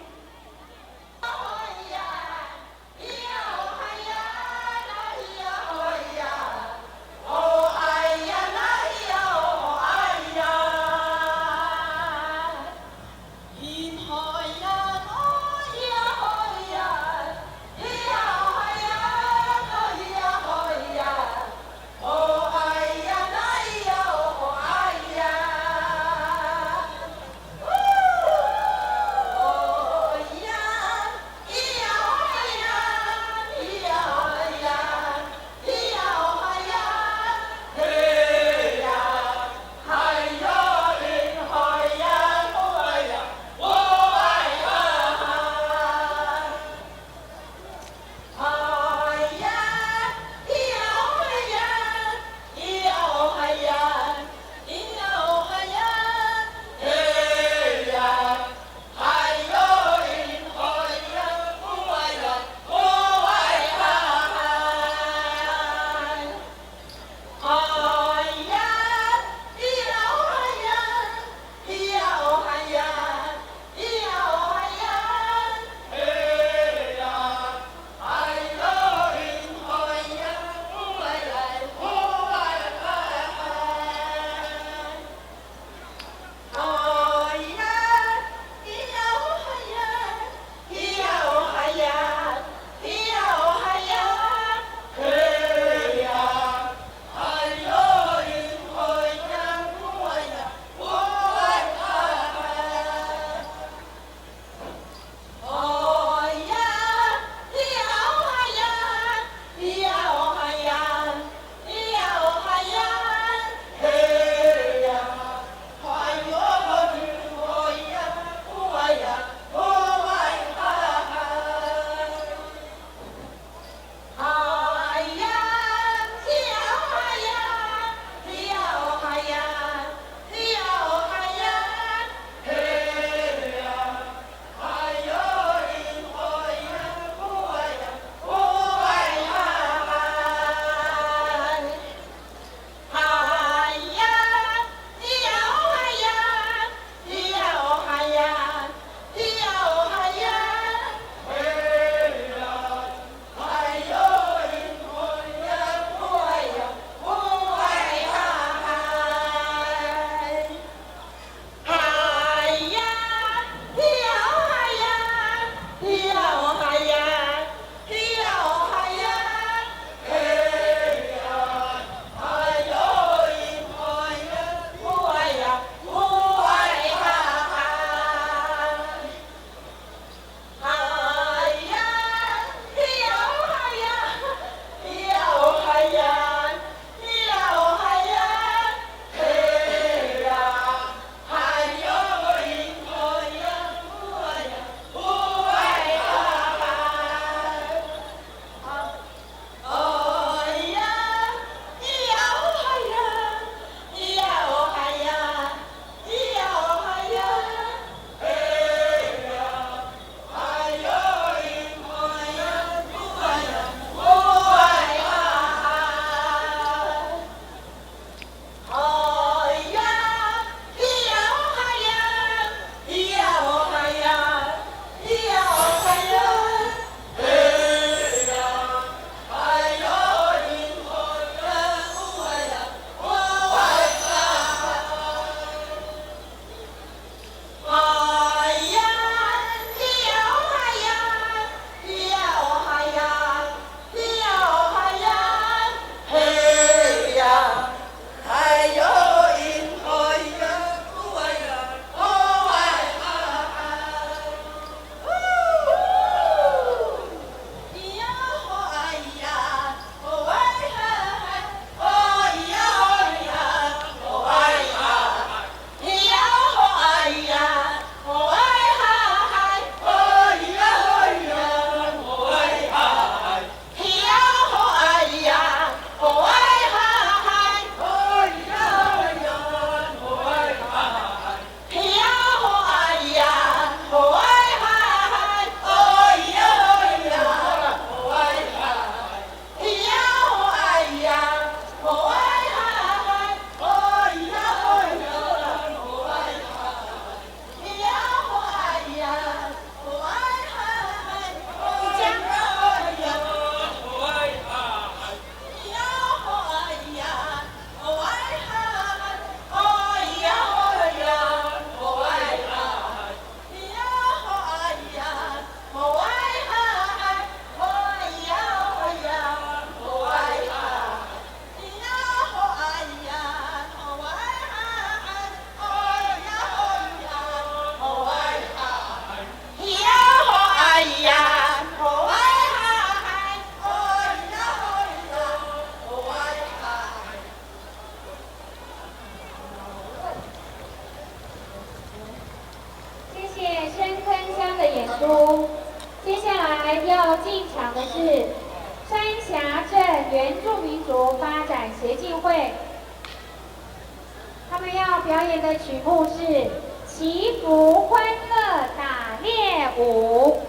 Oh 书。接下来要进场的是三峡镇原住民族发展协进会，他们要表演的曲目是祈福欢乐打猎舞。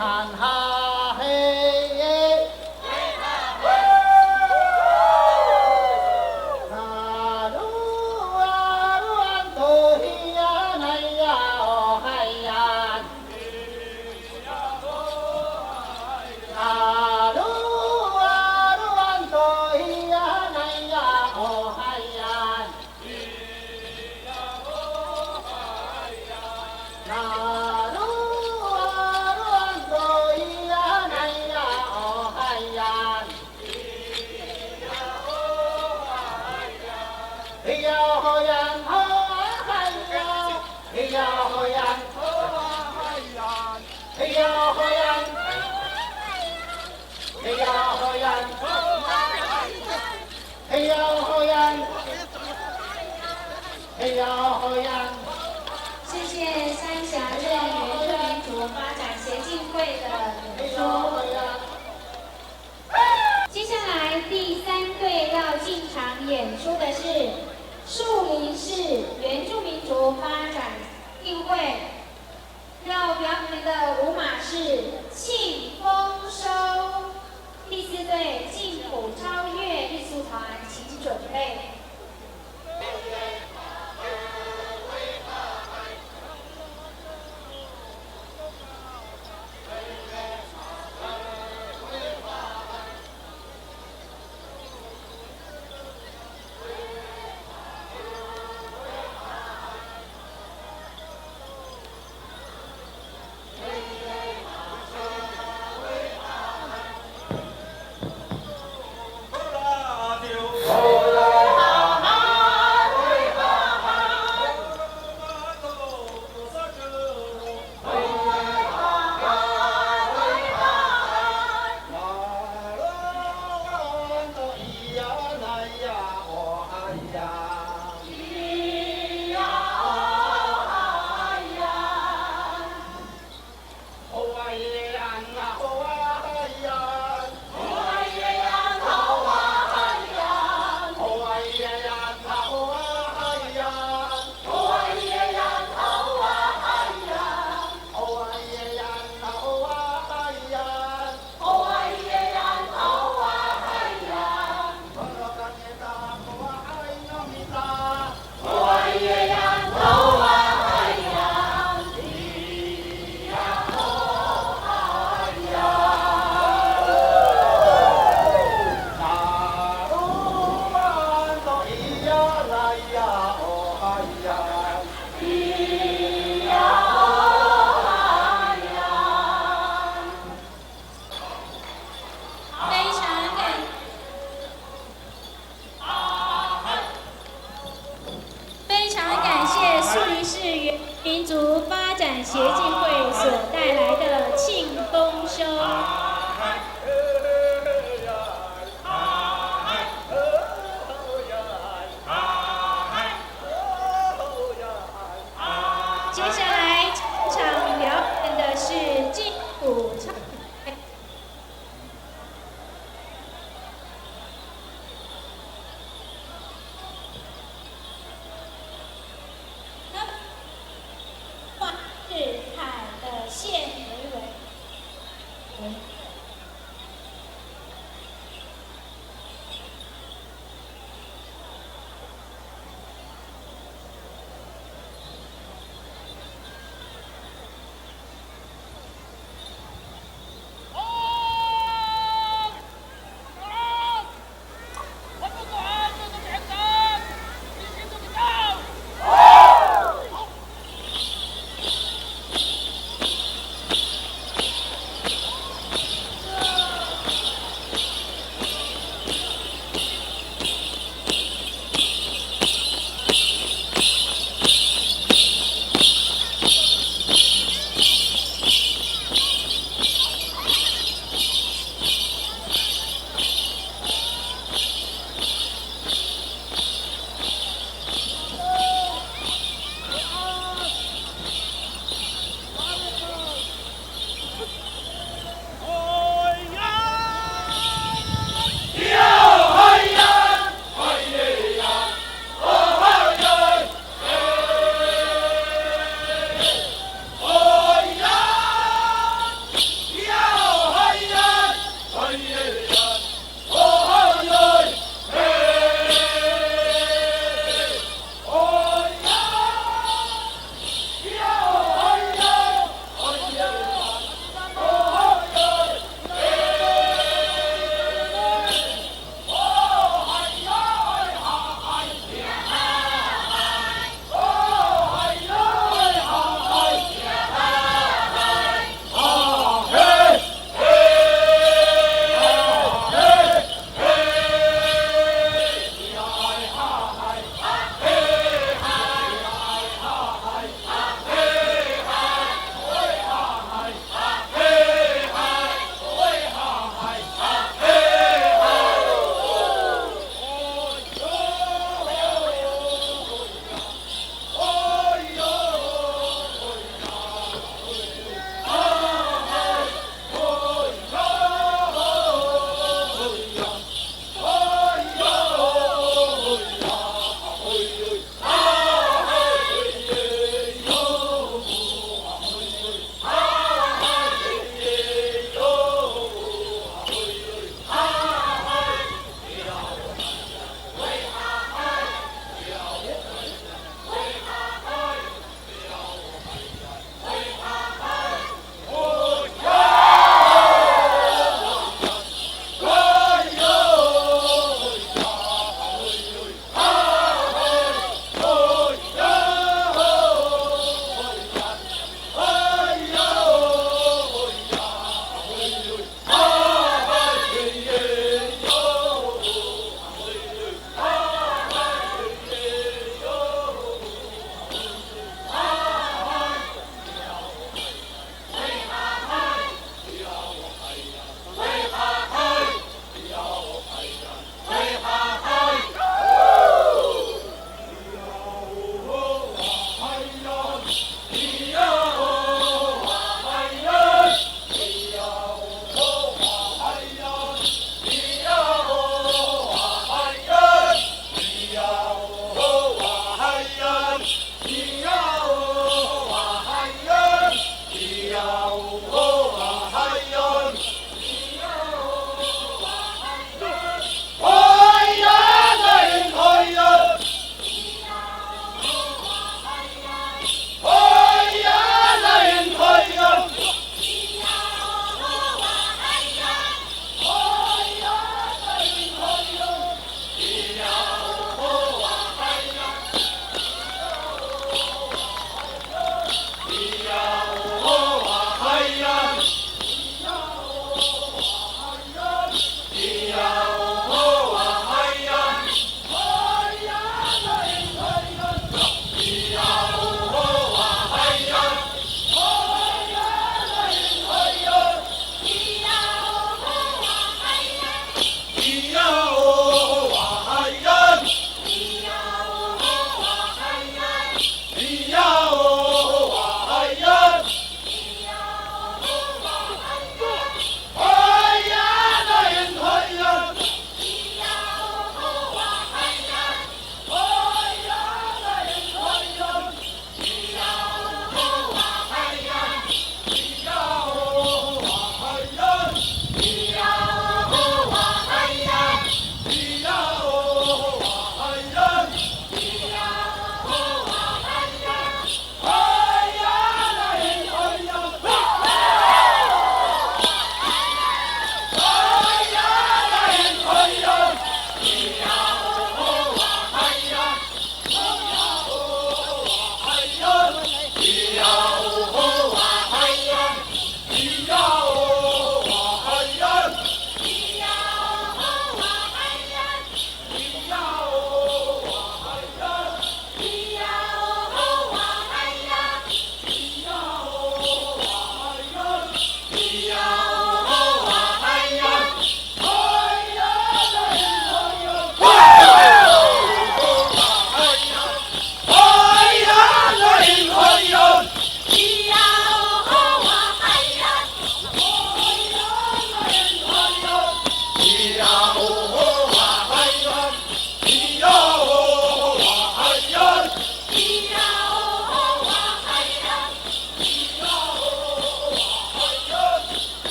喊哈嘿。谢谢三峡镇原住民族发展协进会的演出。接下来第3队要进场演出的是树林市原住民族发展定会，要表演的舞马是庆丰收。第4队晋普超越艺术团，请准备。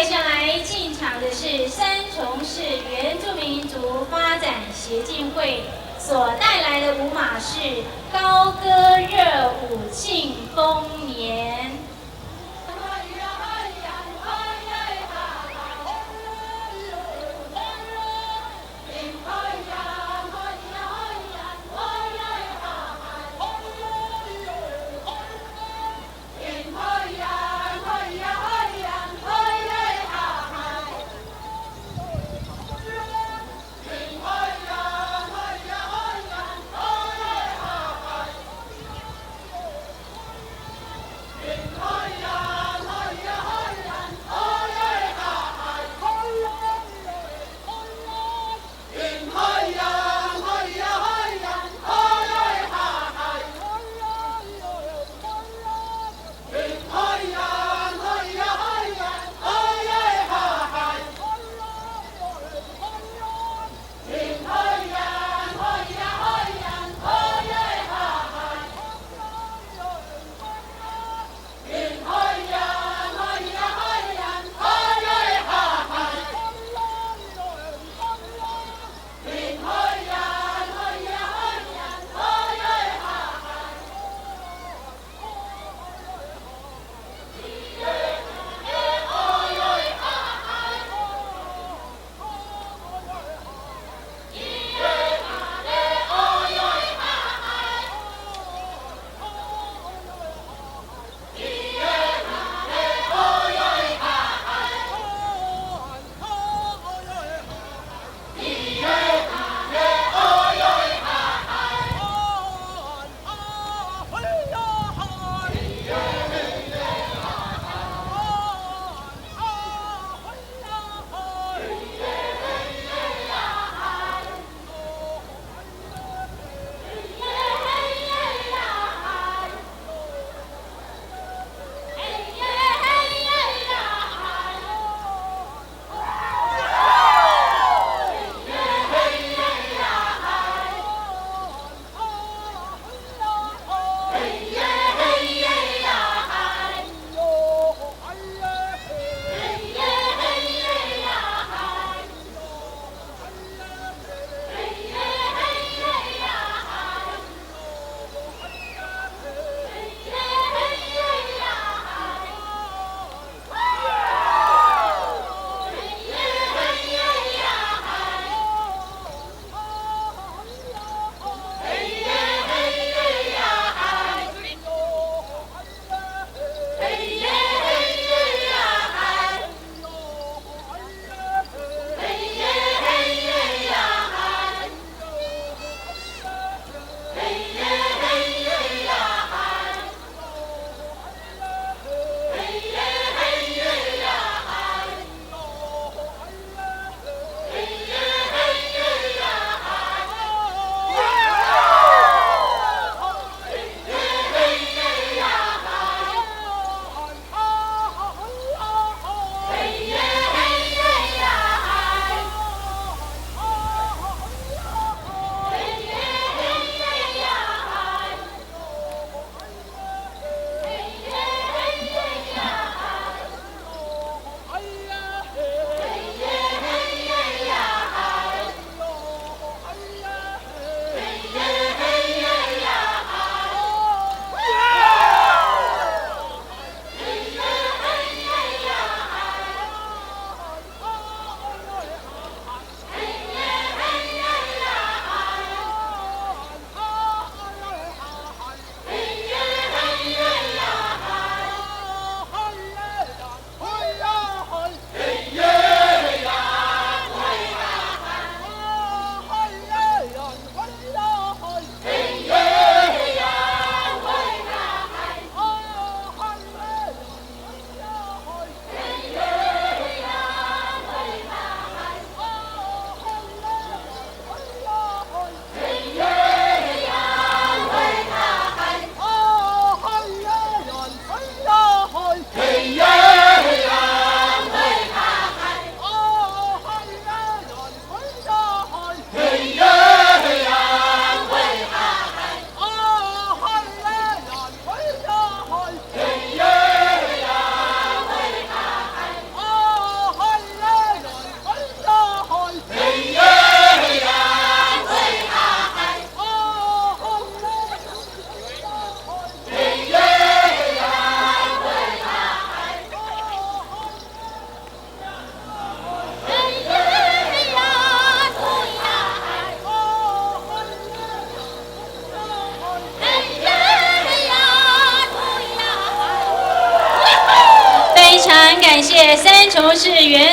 接下来进场的是三重市原住民族发展协进会所带来的舞马是高歌热舞庆丰年。Hoi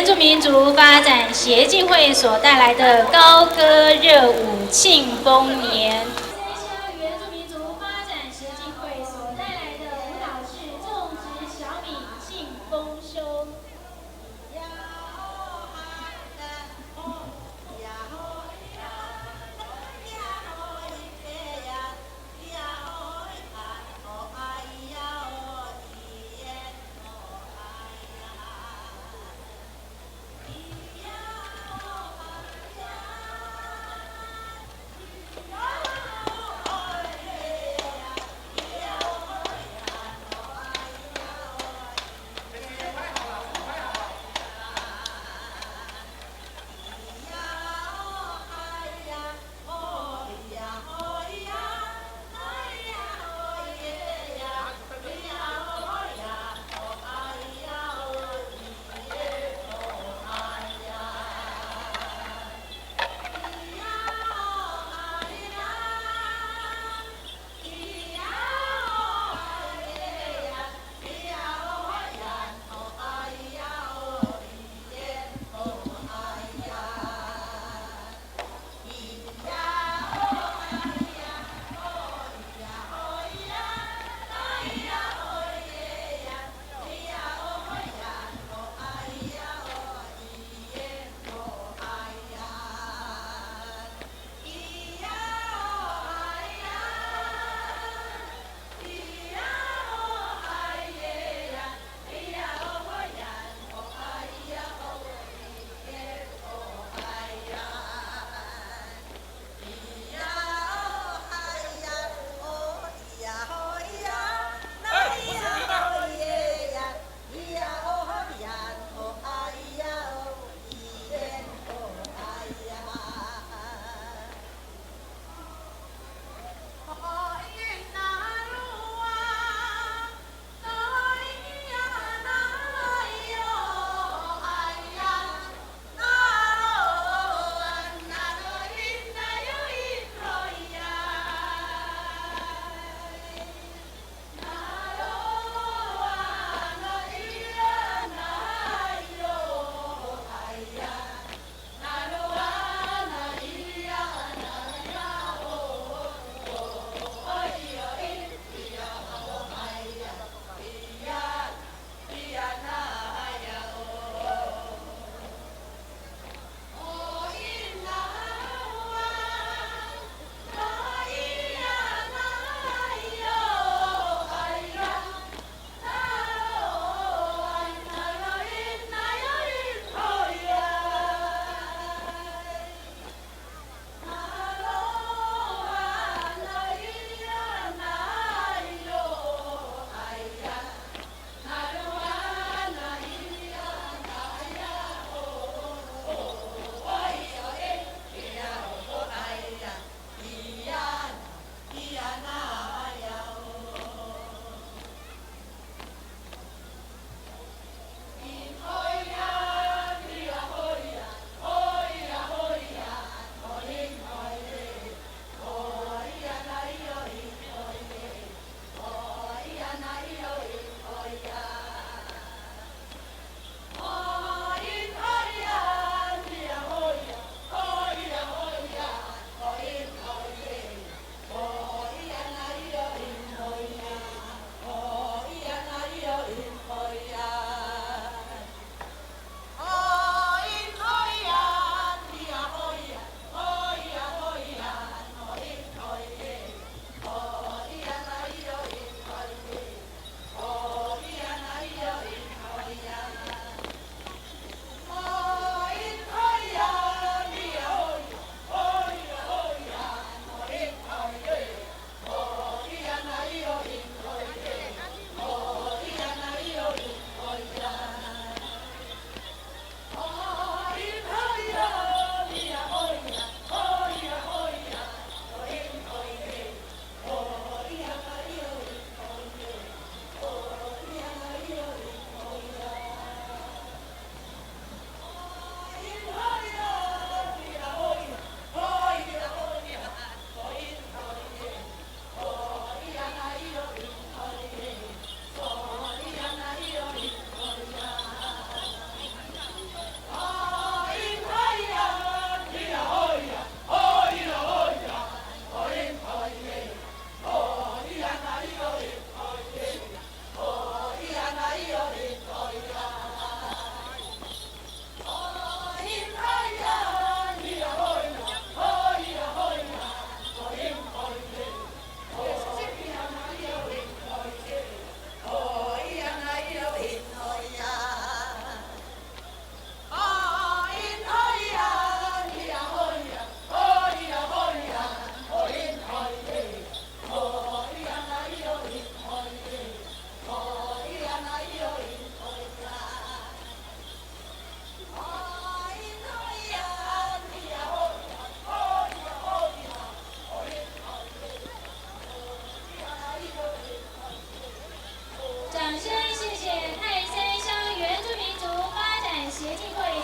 住民族发展协进会所带来的高歌热舞庆丰年。原住民族发展协进会所带来的舞蹈是种植小米庆丰收。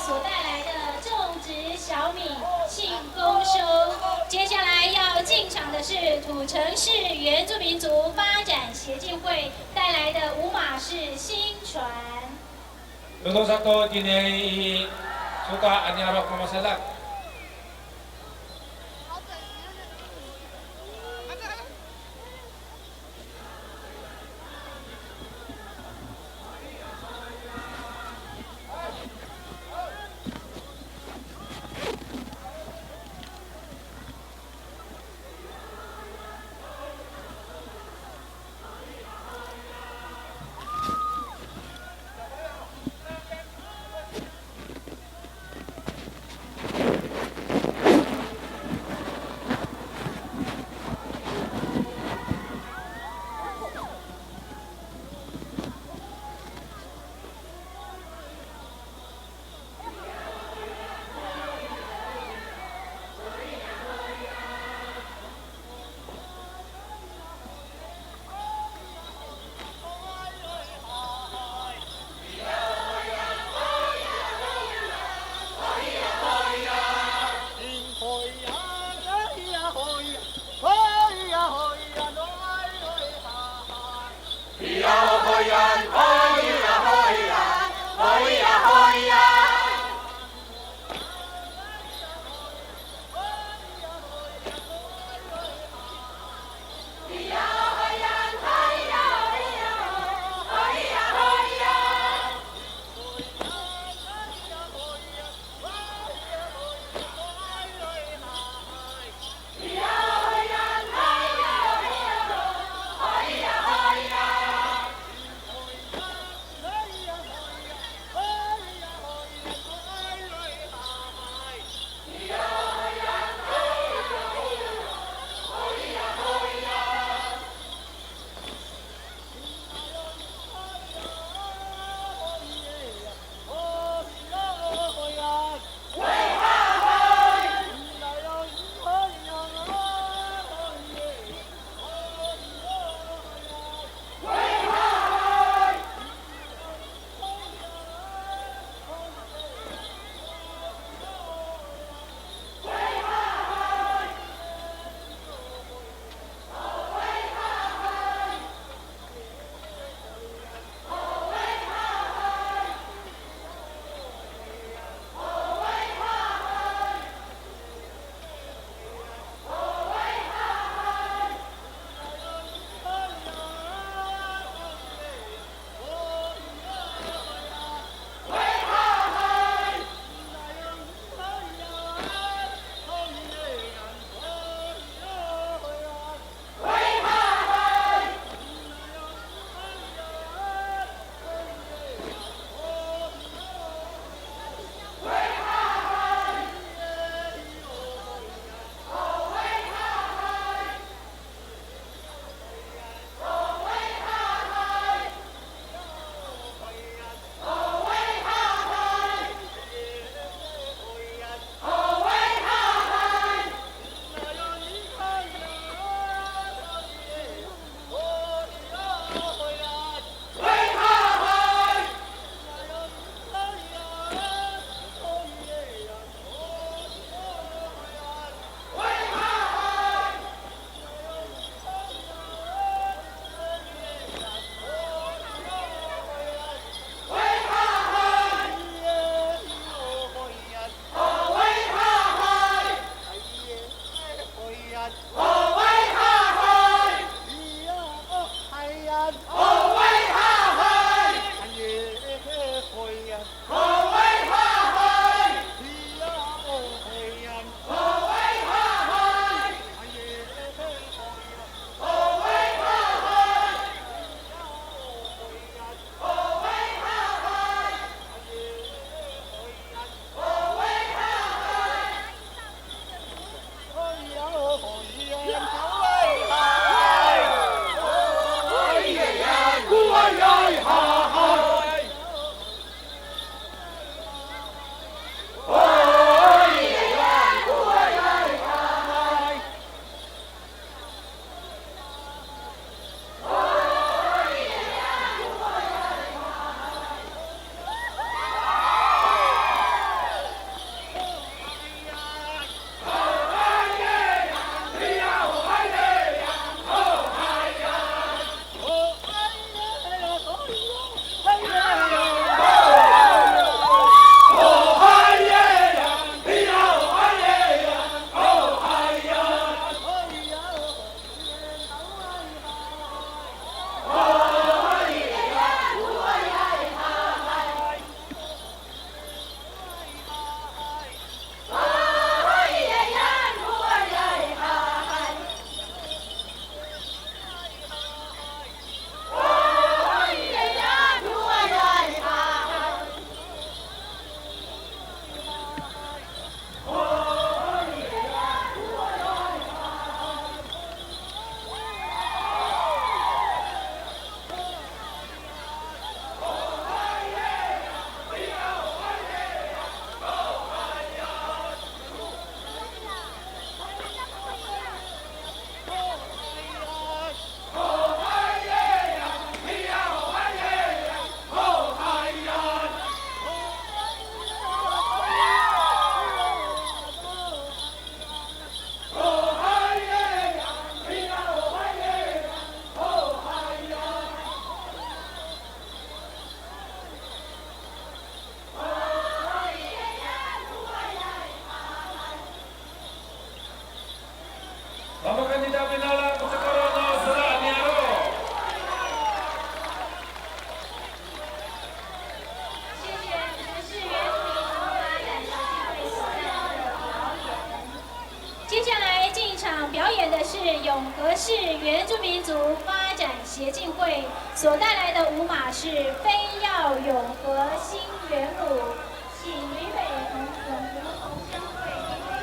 所带来的种植小米庆丰收。接下来要进场的是土城市原住民族发展协进会带来的五马式新船。Untuk satu kini suka anyarok mamasalak. 演的是永和市原住民族发展协进会所带来的舞马是飞耀永和新元舞，请吕北同永和同乡会联队。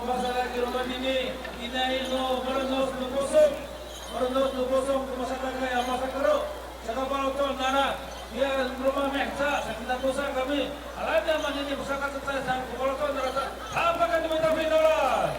masalah di rumah ini, inai no merendos lubosong kemasatan kaya masa keruk. Cakap kalau nana, dia rumah meksa, sakit dosa kami. Alatnya mana ini pusaka saya sang kalau nana, apa kan diminta dolar?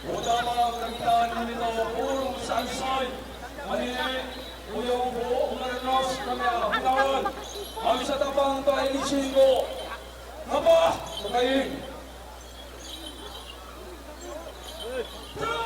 Utama kagitan nito purong sansay. Ani uyong po umarenos kami hulawan. Ang sa tapang tayo ilisin ko. Haba! Pagkain! Kita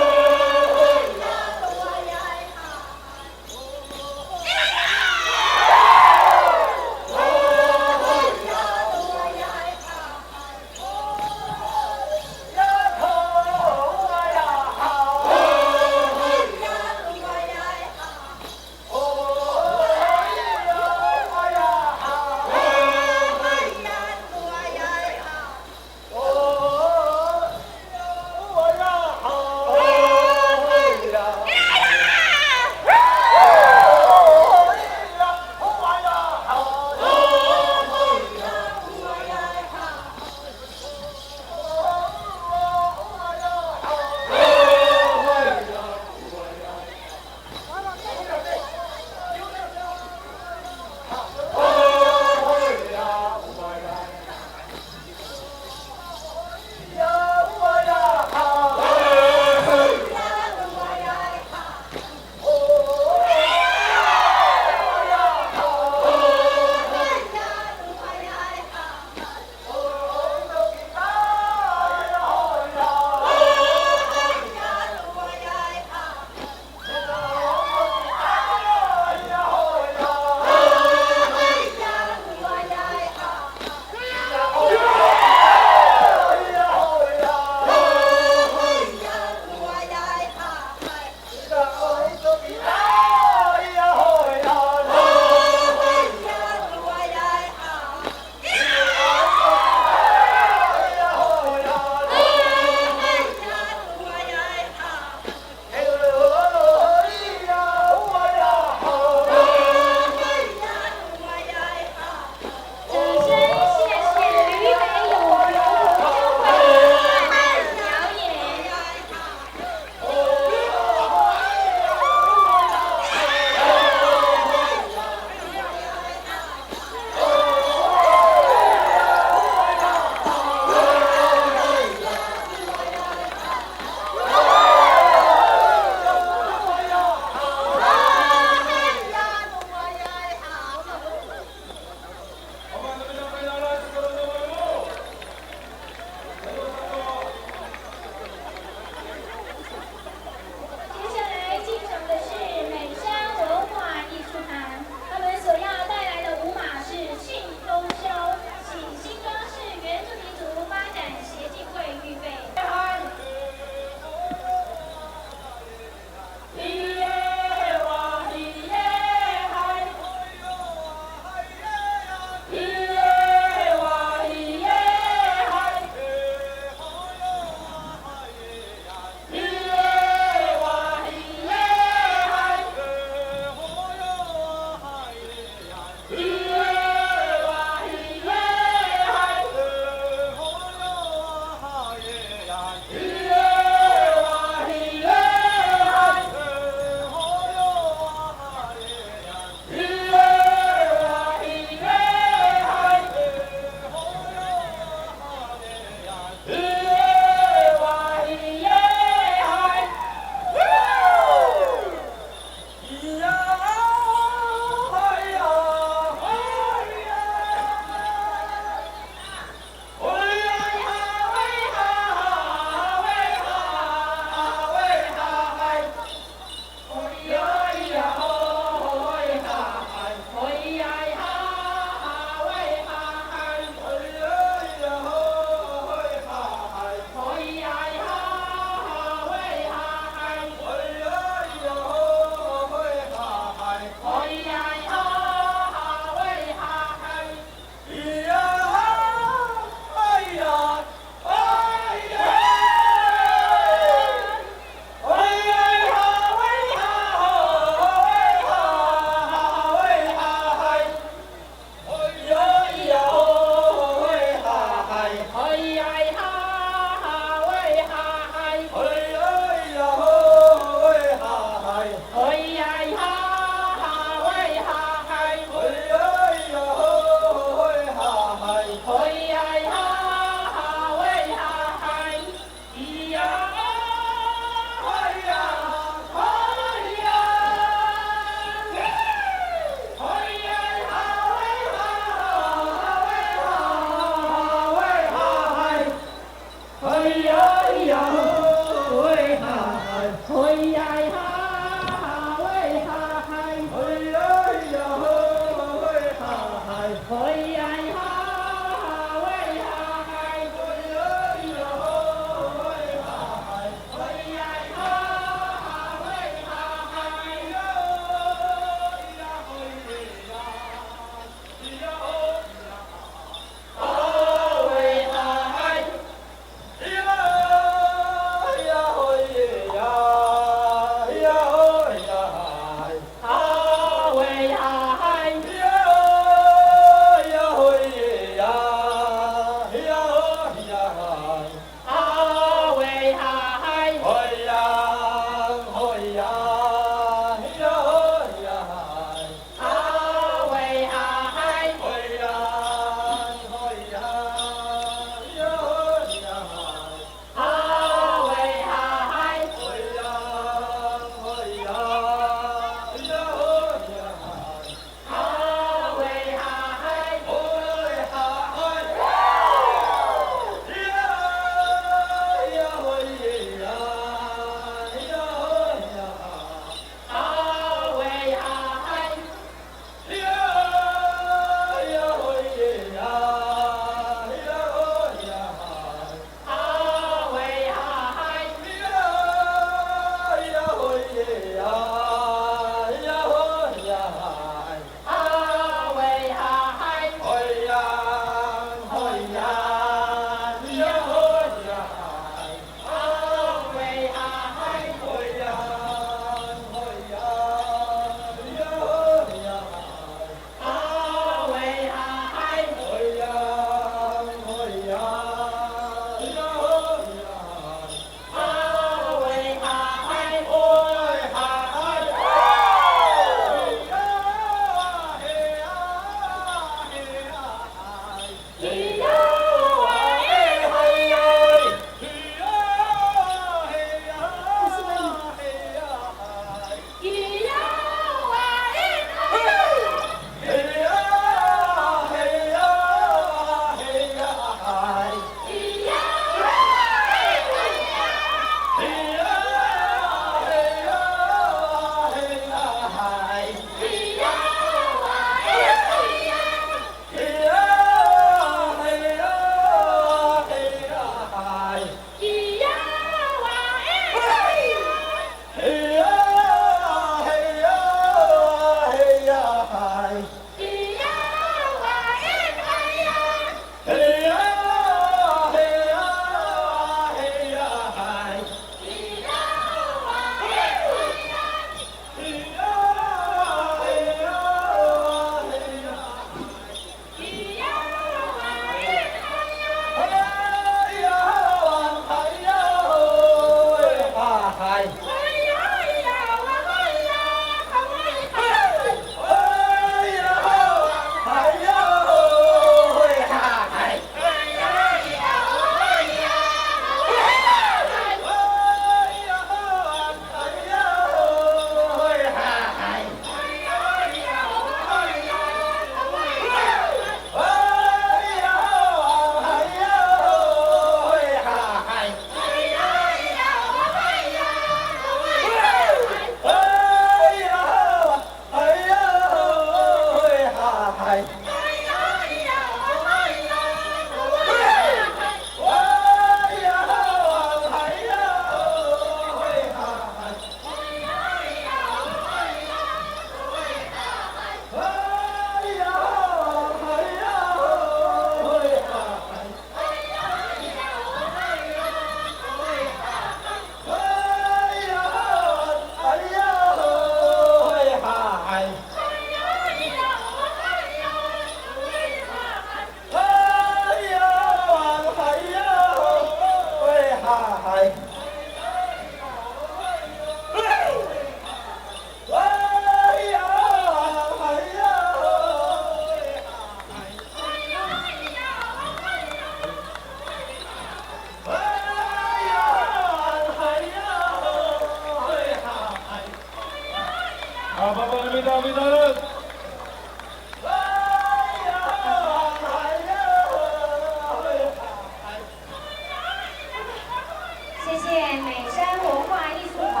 谢谢美山文化艺术团。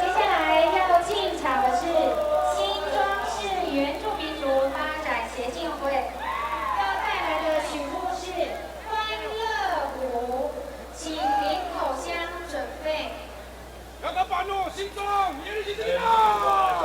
接下来要进场的是新庄市原住民族发展协进会，要带来的曲目是《欢乐舞》，请领口香准备。要到半路，新庄，你的意思啊！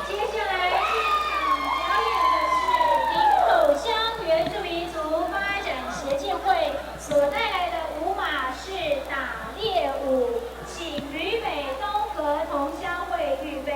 接下来现场表演的是林口乡原住民族发展协进会所带来的舞马是打猎舞，请旅北东河同乡会预备。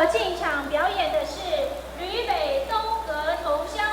进场表演的是吕北东河同乡